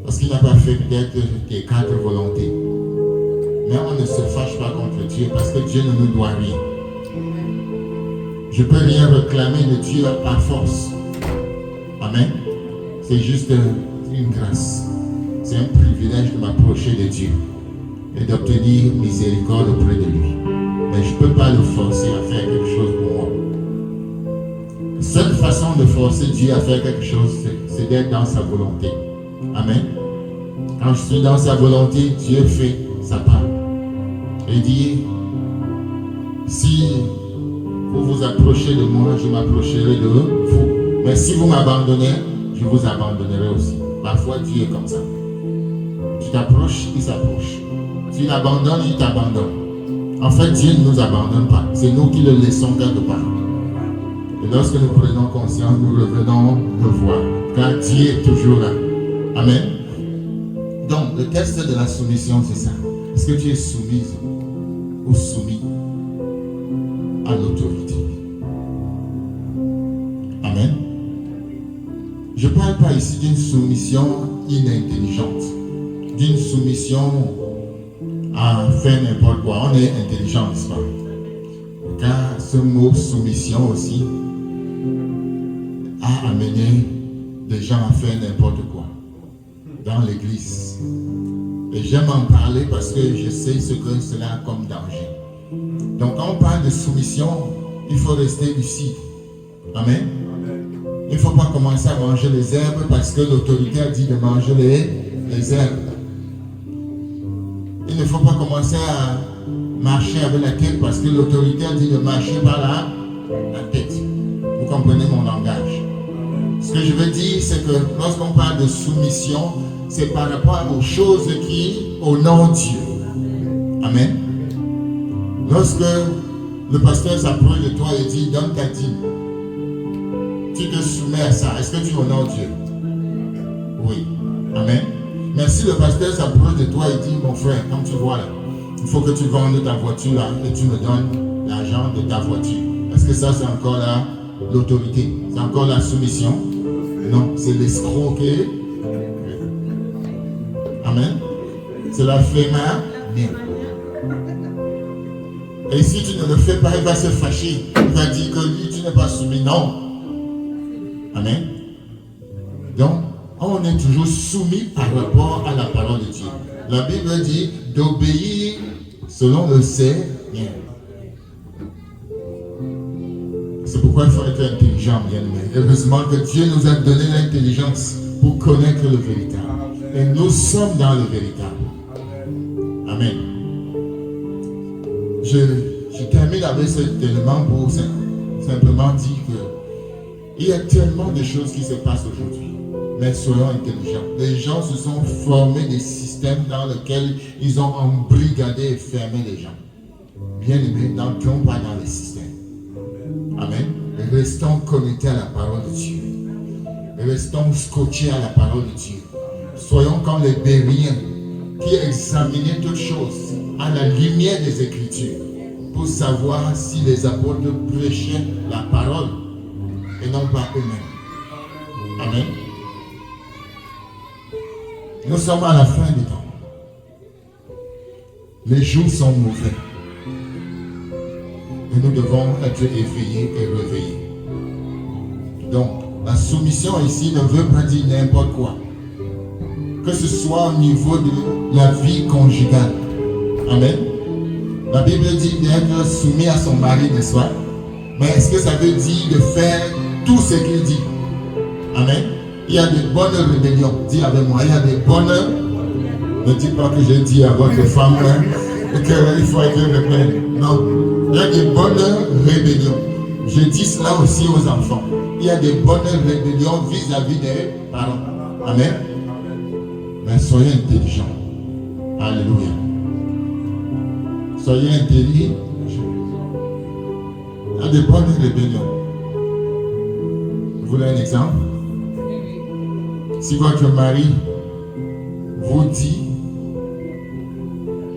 Parce qu'il n'a pas fait peut-être tes 4 volontés. Mais on ne se fâche pas contre Dieu parce que Dieu ne nous doit rien. Je ne peux rien réclamer de Dieu par force. Amen. C'est juste une grâce. C'est un privilège de m'approcher de Dieu et d'obtenir miséricorde auprès de lui. Mais je ne peux pas le forcer à faire quelque chose pour moi. La seule façon de forcer Dieu à faire quelque chose, c'est d'être dans sa volonté. Amen. Quand je suis dans sa volonté, Dieu fait sa part. Il dit, si vous vous approchez de moi, je m'approcherai de vous. Mais si vous m'abandonnez, je vous abandonnerai aussi. Parfois, Dieu est comme ça. Tu t'approches, il s'approche. Tu l'abandonnes, il t'abandonne. En fait, Dieu ne nous abandonne pas. C'est nous qui le laissons quelque part. Et lorsque nous prenons conscience, nous revenons le voir. Car Dieu est toujours là. Amen. Donc, le test de la soumission, c'est ça. Est-ce que tu es soumise ou soumis à l'autorité? Amen. Je ne parle pas ici d'une soumission inintelligente, d'une soumission à faire n'importe quoi. On est intelligent, n'est-ce pas? Car ce mot soumission aussi a amené des gens à faire n'importe quoi dans l'église. Et j'aime en parler parce que je sais ce que cela a comme danger. Donc quand on parle de soumission, il faut rester lucide. Amen. Il ne faut pas commencer à manger les herbes parce que l'autorité a dit de manger les herbes. Il ne faut pas commencer à marcher avec la tête parce que l'autorité a dit de marcher par la tête. Vous comprenez mon langage? Ce que je veux dire, c'est que lorsqu'on parle de soumission, c'est par rapport aux choses qui honorent Dieu. Amen. Lorsque le pasteur s'approche de toi et dit, donne ta dîme, tu te soumets à ça. Est-ce que tu honores Dieu? Oui. Amen. Mais si le pasteur s'approche de toi et dit, mon frère, comme tu vois là, il faut que tu vendes ta voiture là et tu me donnes l'argent de ta voiture. Est-ce que ça c'est encore l'autorité? C'est encore la soumission? Non, c'est l'escroquerie. Amen. C'est la fainéant. Et si tu ne le fais pas, il va se fâcher. Il va dire que lui, tu n'es pas soumis. Non. Amen. Donc, on est toujours soumis par rapport à la parole de Dieu. La Bible dit d'obéir selon le Seigneur. C'est pourquoi il faut être intelligent, bien aimé. Heureusement que Dieu nous a donné l'intelligence pour connaître le véritable. Et nous sommes dans le véritable. Amen. Je termine avec cet élément pour simplement dire qu'il y a tellement de choses qui se passent aujourd'hui. Mais soyons intelligents. Les gens se sont formés des systèmes dans lesquels ils ont embrigadé et fermé les gens. Bien aimés, n'entrons pas dans les systèmes. Amen. Restons connectés à la parole de Dieu. Restons scotchés à la parole de Dieu. Soyons comme les Bériens qui examinaient toutes choses à la lumière des Écritures pour savoir si les apôtres prêchaient la parole et non pas eux-mêmes. Amen. Nous sommes à la fin du temps. Les jours sont mauvais. Et nous devons être éveillés et réveillés. Donc, la soumission ici ne veut pas dire n'importe quoi. Que ce soit au niveau de la vie conjugale. Amen. La Bible dit d'être soumis à son mari, n'est-ce pas? Mais est-ce que ça veut dire de faire tout ce qu'il dit? Amen. Il y a de bonnes rébellions. Dis avec moi, il y a des bonnes. Ne dites pas que j'ai dit à votre femme, qu'il faut être rebelle. Non. Il y a des bonnes rébellions. Je dis cela aussi aux enfants. Il y a des bonnes rébellions vis-à-vis des parents. Amen. Mais soyez intelligents. Alléluia. Soyez intelligents. Il y a des bonnes rébellions. Vous voulez un exemple? Si votre mari vous dit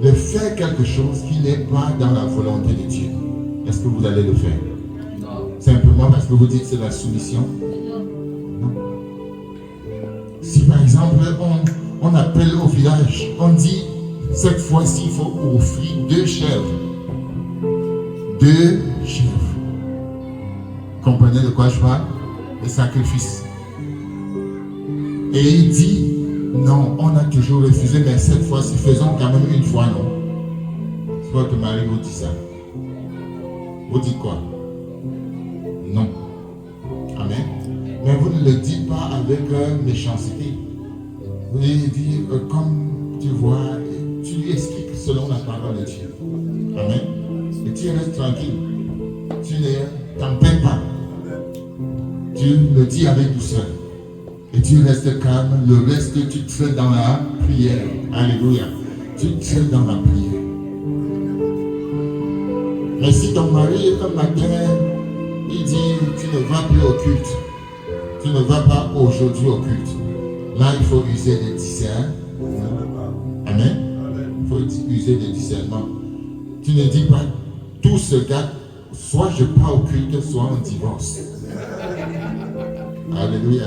de faire quelque chose qui n'est pas dans la volonté de Dieu, est-ce que vous allez le faire? Non. Simplement parce que vous dites que c'est la soumission? Non. Si par exemple on appelle au village, on dit cette fois-ci il faut offrir 2 chèvres. 2 chèvres. Comprenez de quoi je parle? Le sacrifice. Et il dit non, on a toujours refusé, mais cette fois-ci, faisons quand même une fois, non? C'est votre mari vous dit ça. Vous dites quoi? Non. Amen. Mais vous ne le dites pas avec méchanceté. Vous lui dites, comme tu vois, tu lui expliques selon la parole de Dieu. Amen. Et tu restes tranquille. Tu ne t'empêches pas. Tu le dis avec douceur. Et tu restes calme, le reste tu traînes dans la prière. Alléluia. Tu traînes dans la prière. Mais si ton mari, un matin, il dit, tu ne vas plus au culte, tu ne vas pas aujourd'hui au culte, là il faut user de discernement. Amen. Il faut user de discernement. Tu ne dis pas, tout ce gars, soit je pars au culte, soit on divorce. Alléluia.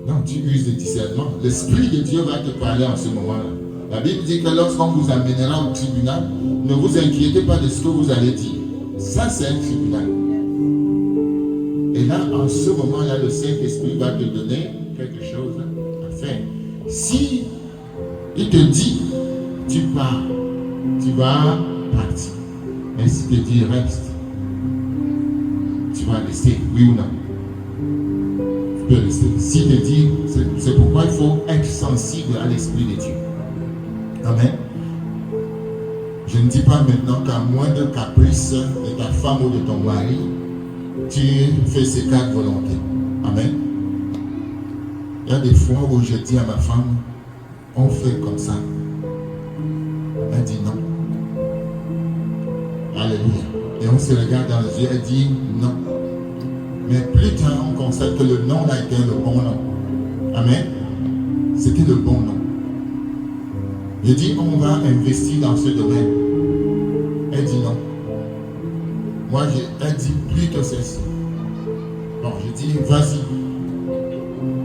Non, tu uses de discernement. L'Esprit de Dieu va te parler en ce moment-là. La Bible dit que lorsqu'on vous amènera au tribunal, ne vous inquiétez pas de ce que vous allez dire. Ça, c'est un tribunal. Et là, en ce moment-là, le Saint-Esprit va te donner quelque chose à faire. Si il te dit, tu pars, tu vas partir. Mais s'il te dit, reste, tu vas rester, oui ou non? S'il te dit, c'est pourquoi il faut être sensible à l'Esprit de Dieu. Amen. Je ne dis pas maintenant qu'à moins de caprice de ta femme ou de ton mari, tu fais ces 4 volontés. Amen. Il y a des fois où je dis à ma femme, on fait comme ça. Elle dit non. Alléluia. Et on se regarde dans les yeux, elle dit non. Mais plus tard, on constate que le nom là était le bon nom. Amen. C'était le bon nom. Je dis, on va investir dans ce domaine. Elle dit non. Moi, elle dit plutôt ceci. Bon, je dis, vas-y.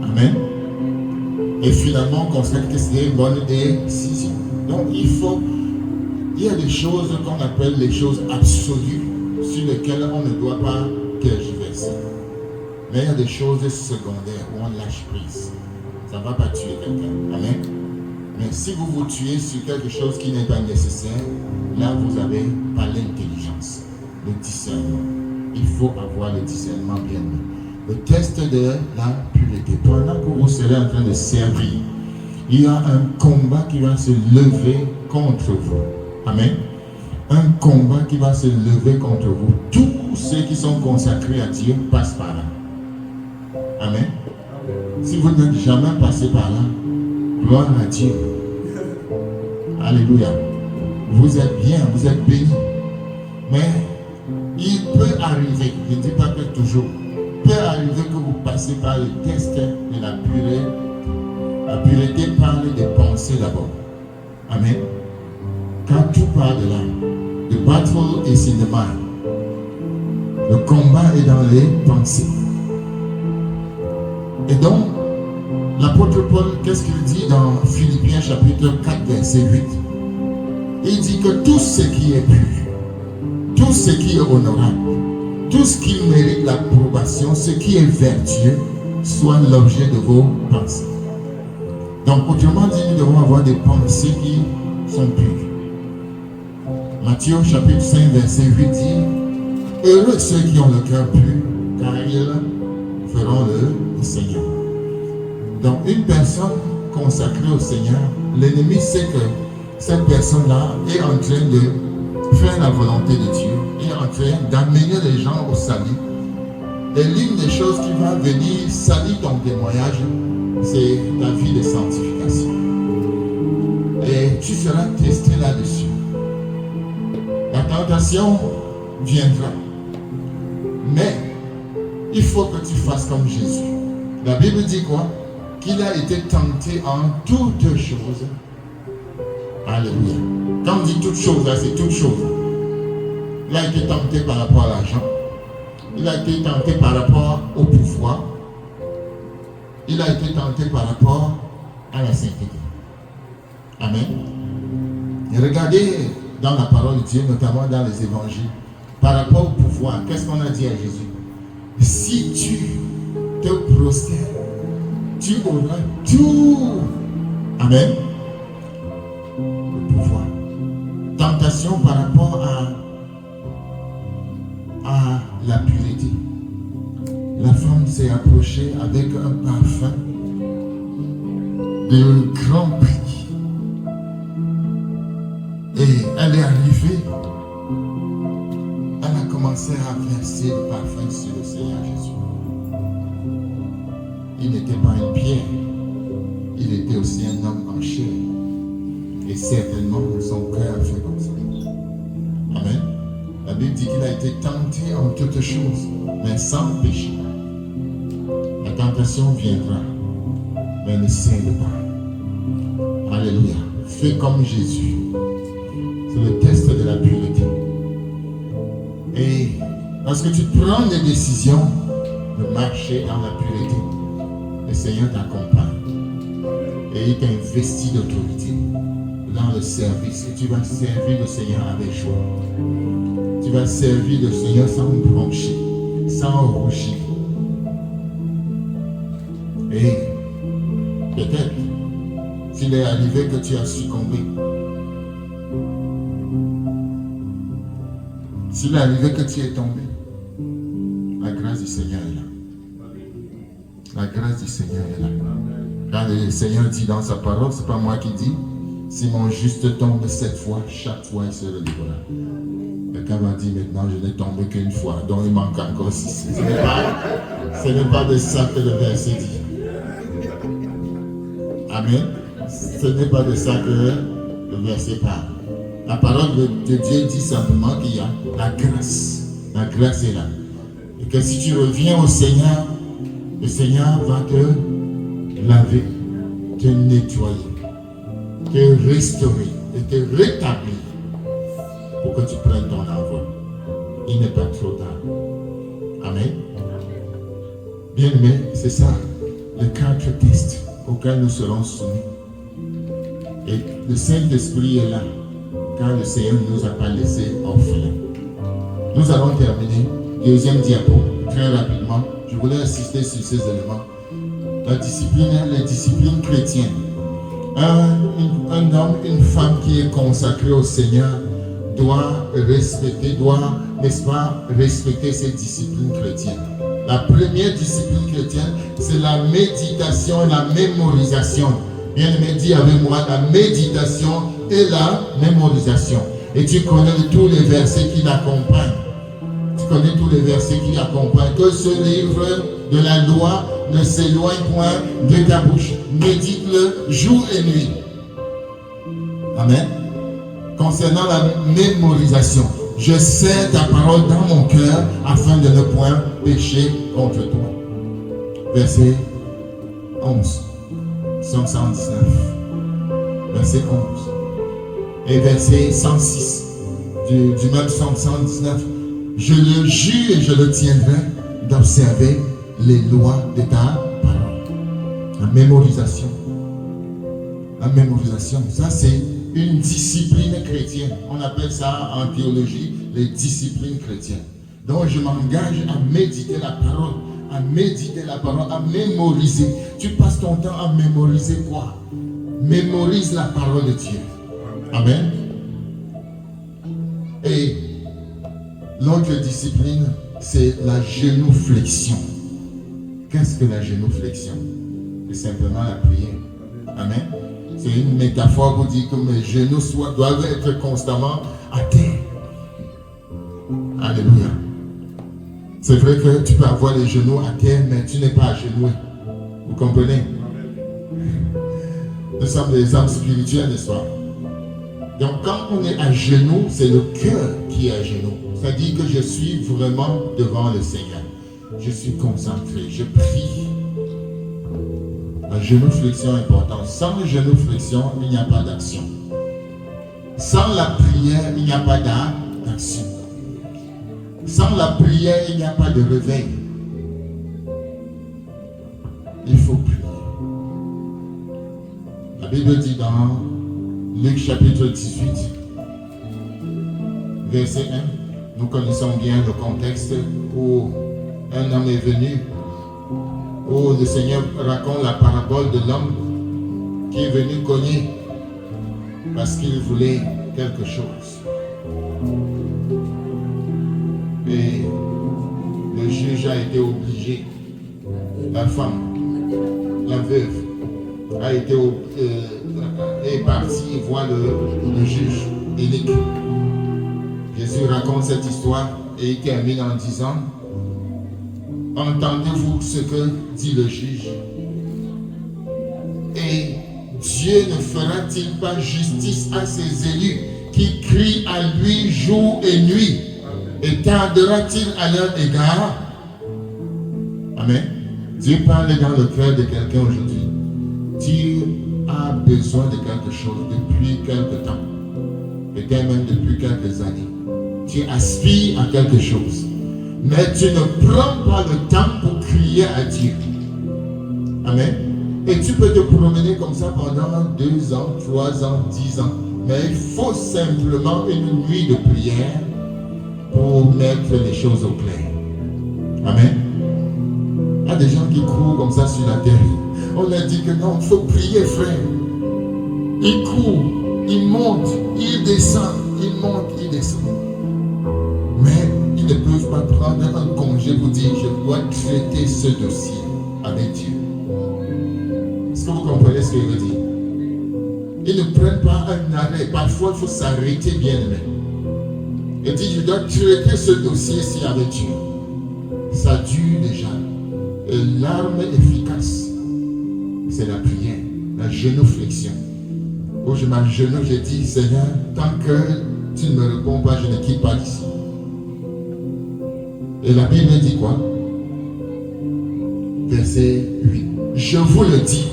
Amen. Et finalement, on constate que c'était une bonne décision. Donc, il y a des choses qu'on appelle les choses absolues sur lesquelles on ne doit pas tergiverser. Mais il y a des choses secondaires où on lâche prise. Ça ne va pas tuer quelqu'un. Amen. Mais si vous vous tuez sur quelque chose qui n'est pas nécessaire, là vous avez pas l'intelligence, le discernement. Il faut avoir le discernement bien mis. Le test de la pureté. Pendant que vous serez en train de servir, il y a un combat qui va se lever contre vous. Amen. Un combat qui va se lever contre vous. Tous ceux qui sont consacrés à Dieu passent par là. Amen. Si vous n'êtes jamais passé par là, gloire à Dieu. Alléluia. Vous êtes bien, vous êtes bénis. Mais il peut arriver, je ne dis pas que toujours, il peut arriver que vous passez par le test de la pureté. La pureté parle des pensées d'abord. Amen. Quand tout part de là, the battle is in the mind. Le combat est dans les pensées. Et donc, l'apôtre Paul, qu'est-ce qu'il dit dans Philippiens chapitre 4, verset 8? Il dit que tout ce qui est pur, tout ce qui est honorable, tout ce qui mérite l'approbation, ce qui est vertueux, soit l'objet de vos pensées. Donc, autrement dit, nous devons avoir des pensées qui sont pures. Matthieu chapitre 5, verset 8 dit, heureux ceux qui ont le cœur pur, car ils feront le Seigneur. Donc, une personne consacrée au Seigneur, l'ennemi sait que cette personne-là est en train de faire la volonté de Dieu, est en train d'amener les gens au salut. Et l'une des choses qui va venir salir ton témoignage, c'est ta vie de sanctification. Et tu seras testé là-dessus. La tentation viendra. Mais il faut que tu fasses comme Jésus. La Bible dit quoi? Qu'il a été tenté en toutes choses. Alléluia. Quand on dit toutes choses, là, c'est toutes choses. Il a été tenté par rapport à l'argent. Il a été tenté par rapport au pouvoir. Il a été tenté par rapport à la sainteté. Amen. Et regardez dans la parole de Dieu, notamment dans les évangiles, par rapport au pouvoir, qu'est-ce qu'on a dit à Jésus? Si tu te prosternes, tu auras tout. Amen. Le pouvoir. Tentation par rapport à la pureté. La femme s'est approchée avec un parfum de grand prix. Et elle est arrivée. Elle a commencé à verser le parfum sur le Seigneur Jésus. Il n'était pas une pierre. Il était aussi un homme en chair. Et certainement, son cœur a fait comme ça. Amen. La Bible dit qu'il a été tenté en toutes choses, mais sans péché. La tentation viendra, mais ne cède pas. Alléluia. Fais comme Jésus. C'est le test de la pureté. Et lorsque tu prends des décisions de marcher dans la pureté, le Seigneur t'accompagne. Et il t'investit d'autorité dans le service. Et tu vas servir le Seigneur avec joie. Tu vas servir le Seigneur sans broncher, sans rougir. Et peut-être, s'il est arrivé que tu as succombé, s'il est arrivé que tu es tombé, la grâce du Seigneur est là. La grâce du Seigneur est là. Quand le Seigneur dit dans sa parole, ce n'est pas moi qui dis, si mon juste tombe 7 fois, chaque fois il se relèvera. Quelqu'un m'a dit maintenant, je n'ai tombé qu'une fois, donc il manque encore 6. Ce n'est pas de ça que le verset dit. Amen. Ce n'est pas de ça que le verset parle. La parole de Dieu dit simplement qu'il y a la grâce. La grâce est là. Et que si tu reviens au Seigneur, le Seigneur va te laver, te nettoyer, te restaurer et te rétablir pour que tu prennes ton envol. Il n'est pas trop tard. Amen. Bien aimé, c'est ça, les 4 tests auxquels nous serons soumis. Et le Saint-Esprit est là, car le Seigneur ne nous a pas laissés orphelins. Nous allons terminer. Deuxième diapo, très rapidement. Je voulais insister sur ces éléments. La discipline, les disciplines chrétiennes. Un homme, une femme qui est consacré au Seigneur doit respecter, n'est-ce pas, respecter ces disciplines chrétiennes. La première discipline chrétienne, c'est la méditation et la mémorisation. Bien-aimé, dis avec moi, la méditation et la mémorisation. Et tu connais tous les versets qui l'accompagnent. Tu connais tous les versets qui l'accompagnent. Que ce livre de la loi ne s'éloigne point de ta bouche. Médite-le jour et nuit. Amen. Concernant la mémorisation, je serre ta parole dans mon cœur afin de ne point pécher contre toi. Verset 11. Psaume 119. Verset 11. Et verset 106 du même Psaume 119. Je le jure et je le tiendrai d'observer les lois de ta parole. La mémorisation. La mémorisation, ça c'est une discipline chrétienne. On appelle ça en théologie les disciplines chrétiennes. Donc je m'engage à méditer la parole, à mémoriser. Tu passes ton temps à mémoriser quoi? Mémorise la parole de Dieu. Amen. Et l'autre discipline, c'est la génuflexion. Qu'est-ce que la génuflexion? C'est simplement la prière. Amen. C'est une métaphore pour dire que mes genoux doivent être constamment à terre. Alléluia. C'est vrai que tu peux avoir les genoux à terre, mais tu n'es pas agenouillé. Vous comprenez? Nous sommes des âmes spirituelles, n'est-ce pas? Donc quand on est à genoux, c'est le cœur qui est à genoux. C'est-à-dire que je suis vraiment devant le Seigneur. Je suis concentré, je prie. La genuflexion est importante. Sans la genuflexion, il n'y a pas d'action. Sans la prière, il n'y a pas d'action. Sans la prière, il n'y a pas de réveil. Il faut prier. La Bible dit dans Luc chapitre 18, verset 1, nous connaissons bien le contexte où un homme est venu, où le Seigneur raconte la parabole de l'homme qui est venu cogner parce qu'il voulait quelque chose. Et le juge a été obligé, la femme, la veuve, est partie voir le juge unique. Jésus raconte cette histoire et il termine en disant: entendez-vous ce que dit le juge? Et Dieu ne fera-t-il pas justice à ses élus qui crient à lui jour et nuit? Et tardera-t-il à leur égard? Amen. Dieu parle dans le cœur de quelqu'un aujourd'hui. Dieu a besoin de quelque chose depuis quelque temps, peut-être même depuis quelques années. Tu aspires à quelque chose, mais tu ne prends pas le temps pour crier à Dieu. Amen. Et tu peux te promener comme ça pendant 2 ans, 3 ans, 10 ans, mais il faut simplement une nuit de prière pour mettre les choses au clair. Amen. Il y a des gens qui courent comme ça sur la terre. On leur dit que non, il faut prier, frère. Ils courent, ils montent, ils descendent, ils montent, ils descendent. Mais ils ne peuvent pas prendre un congé pour dire: je dois traiter ce dossier avec Dieu. Est-ce que vous comprenez ce que je veux dire? Ils ne prennent pas un arrêt. Parfois, il faut s'arrêter, bien aimé. Et dire: je dois traiter ce dossier-ci avec Dieu. Ça dure déjà. Et l'arme efficace, c'est la prière, la genuflexion. Où je m'agenouille, je dis: Seigneur, tant que tu ne me réponds pas, je ne quitte pas d'ici. Et la Bible dit quoi? Verset 8. Je vous le dis,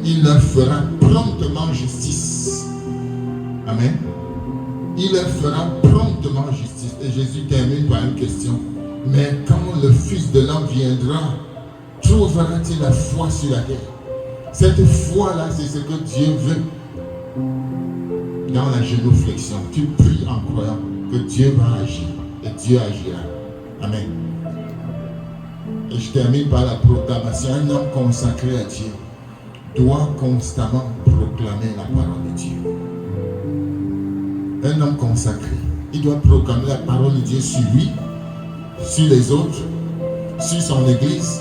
il leur fera promptement justice. Amen. Il leur fera promptement justice. Et Jésus termine par une question. Mais quand le Fils de l'homme viendra, trouvera-t-il la foi sur la terre? Cette foi-là, c'est ce que Dieu veut. Dans la genuflexion, tu pries en croyant que Dieu va agir. Et Dieu agira. Amen. Et je termine par la proclamation. Un homme consacré à Dieu doit constamment proclamer la parole de Dieu. Un homme consacré, il doit proclamer la parole de Dieu sur lui, sur les autres, sur son église,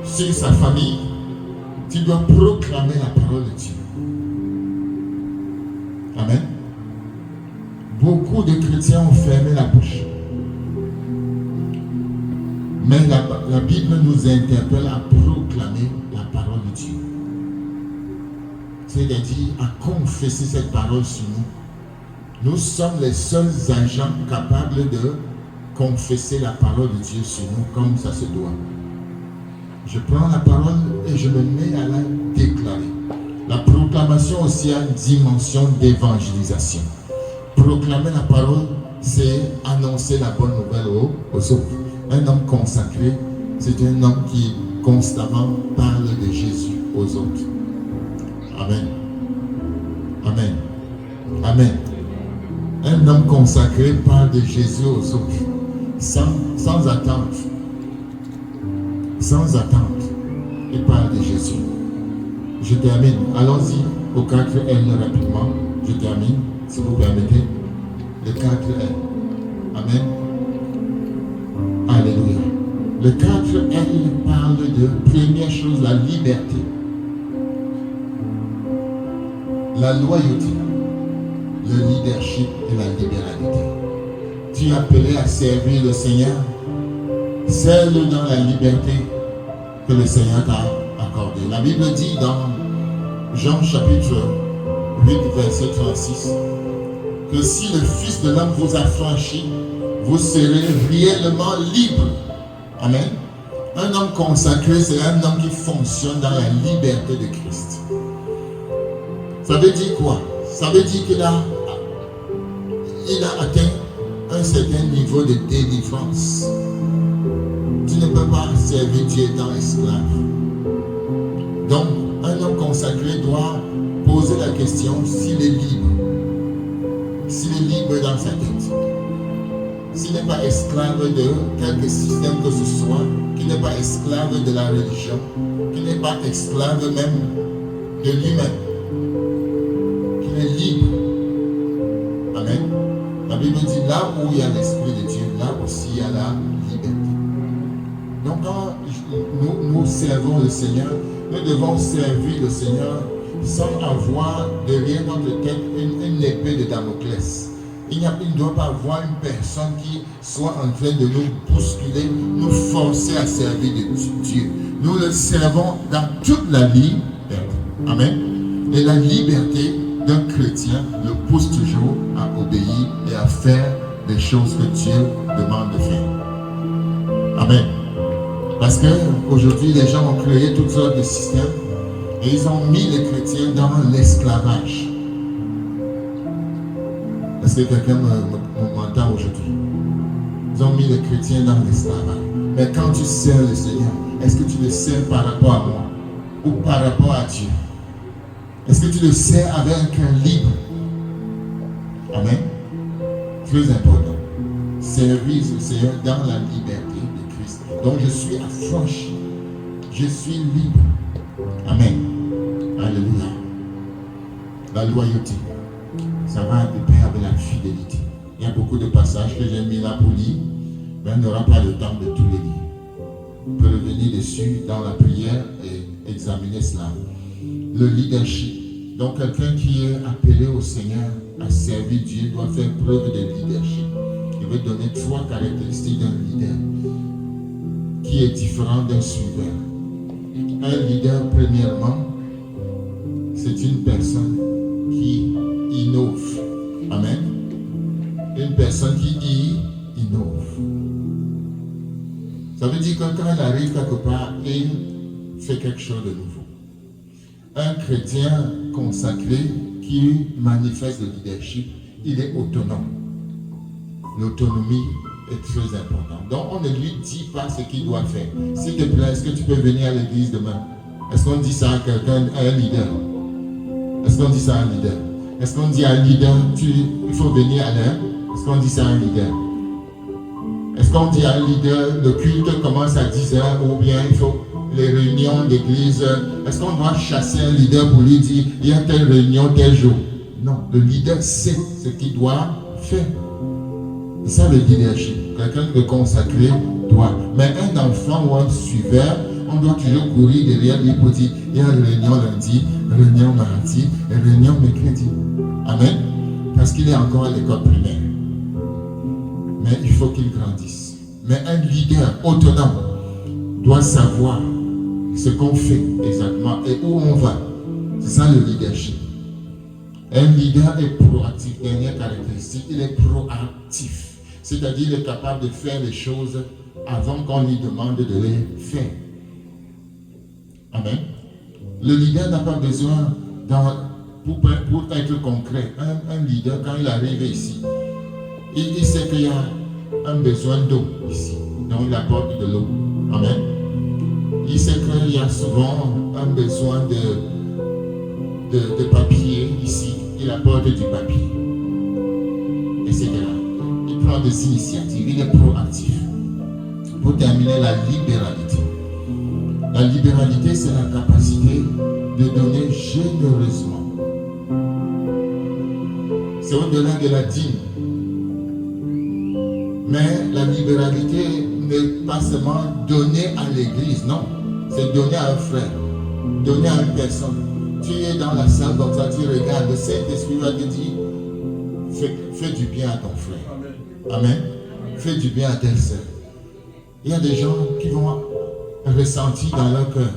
sur sa famille. Tu dois proclamer la parole de Dieu. Amen. Beaucoup de chrétiens ont fermé la bouche. Mais la Bible nous interpelle à proclamer la parole de Dieu. C'est-à-dire à confesser cette parole sur nous. Nous sommes les seuls agents capables de confesser la parole de Dieu sur nous comme ça se doit. Je prends la parole et je me mets à la déclarer. La proclamation aussi a une dimension d'évangélisation. Proclamer la parole, c'est annoncer la bonne nouvelle aux autres. Un homme consacré, c'est un homme qui constamment parle de Jésus aux autres. Amen. Amen. Amen. Un homme consacré parle de Jésus aux autres. Sans attente. Sans attente. Il parle de Jésus. Je termine. Allons-y au 4L rapidement. Je termine, si vous permettez. Le 4L. Amen. Alléluia. Le 4L parle de première chose, la liberté. la loyauté, le leadership et la libéralité. Tu es appelé à servir le Seigneur. Sers-le dans la liberté que le Seigneur t'a accordée. La Bible dit dans Jean chapitre 8, verset 36, que si le Fils de l'homme vous affranchit, vous serez réellement libre. Amen. Un homme consacré, c'est un homme qui fonctionne dans la liberté de Christ. Ça veut dire quoi? Ça veut dire qu'il a atteint un certain niveau de délivrance. Tu ne peux pas servir Dieu étant esclave. Donc, un homme consacré doit poser la question s'il est libre. S'il est libre dans sa tête. S'il n'est pas esclave de quelque système que ce soit, qu'il n'est pas esclave de la religion, qu'il n'est pas esclave même de lui-même, qu'il est libre. Amen. La Bible dit là où il y a l'Esprit de Dieu, là aussi il y a la liberté. Donc quand nous servons le Seigneur, nous devons servir le Seigneur sans avoir derrière notre tête une épée de Damoclès. Il ne doit pas avoir une personne qui soit en train de nous bousculer, nous forcer à servir Dieu. Nous le servons dans toute la liberté. Amen. Et la liberté d'un chrétien le pousse toujours à obéir et à faire les choses que Dieu demande de faire. Amen. Parce qu'aujourd'hui, les gens ont créé toutes sortes de systèmes et ils ont mis les chrétiens dans l'esclavage. Est-ce que quelqu'un m'entend aujourd'hui? Ils ont mis les chrétiens dans l'esclavage. Mais quand tu sers le Seigneur, est-ce que tu le sers par rapport à moi ou par rapport à Dieu? Est-ce que tu le sers avec un cœur libre? Amen. Très important. Servir le Seigneur dans la liberté de Christ. Donc je suis affranchi. Je suis libre. Amen. Alléluia. La loyauté. Ça va de pair avec la fidélité. Il y a beaucoup de passages que j'ai mis là pour lire, mais on n'aura pas le temps de tous les lire. On peut revenir dessus dans la prière et examiner cela. Le leadership. Donc quelqu'un qui est appelé au Seigneur à servir Dieu doit faire preuve de leadership. Je vais donner 3 caractéristiques d'un leader qui est différent d'un suiveur. Un leader, premièrement, c'est une personne qui innove. Amen. Une personne qui innove. Ça veut dire que quand elle arrive quelque part, il fait quelque chose de nouveau. Un chrétien consacré qui manifeste le leadership, il est autonome. L'autonomie est très importante. Donc on ne lui dit pas ce qu'il doit faire. S'il te plaît, est-ce que tu peux venir à l'église demain? Est-ce qu'on dit ça à quelqu'un, à un leader? Est-ce qu'on dit ça à un leader? Est-ce qu'on dit à un leader, il faut venir à l'heure? Est-ce qu'on dit ça à un leader? Est-ce qu'on dit à un leader, le culte commence à 10h ou bien il faut les réunions d'église? Est-ce qu'on doit chasser un leader pour lui dire, il y a telle réunion, tel jour? Non, le leader sait ce qu'il doit faire. C'est ça le leadership. Quelqu'un de consacré doit. Mais un enfant ou un suiveur, on doit toujours courir derrière lui pour dire, il y a une réunion lundi, réunion mardi, réunion mercredi. Amen. Parce qu'il est encore à l'école primaire. Mais il faut qu'il grandisse. Mais un leader autonome doit savoir ce qu'on fait exactement et où on va. C'est ça le leadership. Un leader est proactif. Dernière caractéristique, il est proactif. C'est-à-dire qu'il est capable de faire les choses avant qu'on lui demande de les faire. Amen. Le leader n'a pas besoin, pour être concret, un leader, quand il arrive ici, il sait qu'il y a un besoin d'eau ici. Donc il apporte de l'eau. Amen. Il sait qu'il y a souvent un besoin de papier ici. Il apporte du papier. Etc. Il prend des initiatives. Il est proactif. Pour terminer, la libéralité. La libéralité, c'est la capacité de donner généreusement. C'est au-delà de la dîme. Mais la libéralité n'est pas seulement donner à l'église, non. C'est donner à un frère, donner à une personne, Tu es dans la salle comme ça, tu regardes, le Saint-Esprit va te dire, fais du bien à ton frère. Amen. Fais du bien à telle sœur. Il y a des gens qui vont ressentir dans leur cœur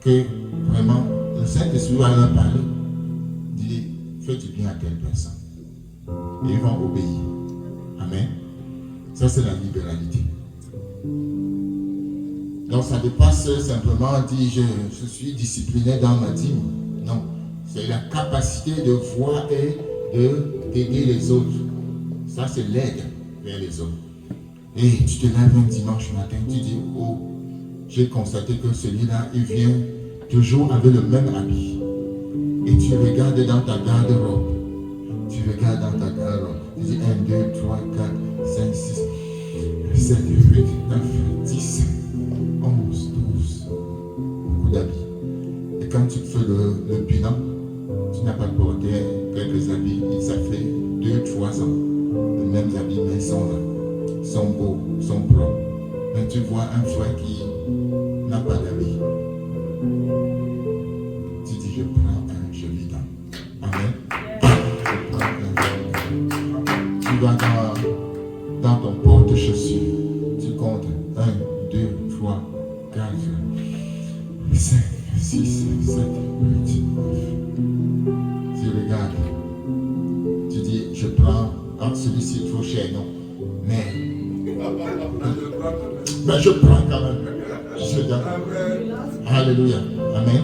que vraiment le Saint-Esprit va leur parler. Dis, fais du bien à telle personne. Et ils vont obéir. Amen. Ça, c'est la libéralité. Donc, ça dépasse simplement dire je suis discipliné dans ma dîme. Non. C'est la capacité de voir et d'aider les autres. Ça, c'est l'aide vers les autres. Et tu te lèves un dimanche matin, tu dis, oh, j'ai constaté que celui-là, il vient toujours avec le même habit. Et tu regardes dans ta garde-robe. Tu regardes dans ta garde-robe. Tu dis 1, 2, 3, 4, 5, 6, 7, 8, 9, 10, 11, 12. Beaucoup d'habits. Et quand tu fais le bilan, tu n'as pas porté quelques habits. Ça fait 2, 3 ans. Les mêmes habits, mais ils sont là. Ils sont beaux, ils sont propres. Mais tu vois un frère qui n'a pas d'habits. Tu dis, je prends un joli gant. Amen. Tu vas dans ton porte-chaussures. Tu comptes 1, 2, 3, 4, 5, 6, 7, 8, 9. Tu regardes. Tu dis, je prends. Celui-ci est trop cher, non. Mais je prends quand même. Je donne. Alléluia. Amen.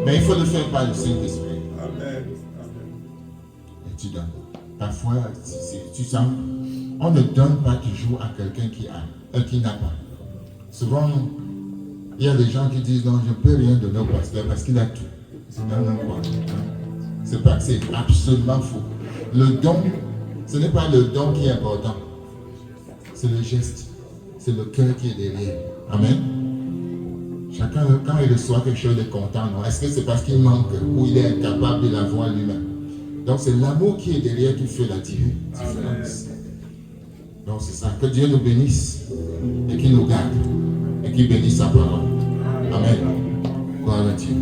Mais il faut le faire par le Saint-Esprit. Amen. Et tu donnes. Parfois, tu sens, on ne donne pas toujours à quelqu'un qui n'a pas. Souvent, il y a des gens qui disent non, je ne peux rien donner au pasteur parce qu'il a tout. C'est absolument faux. Le don, ce n'est pas le don qui est important. C'est le geste. C'est le cœur qui est derrière. Amen. Chacun, quand il reçoit quelque chose, il est content. Non? Est-ce que c'est parce qu'il manque ou il est incapable de l'avoir lui-même? Donc c'est l'amour qui est derrière qui fait la différence. Donc c'est ça. Que Dieu nous bénisse et qu'il nous garde et qu'il bénisse sa parole. Amen. Gloire à Dieu.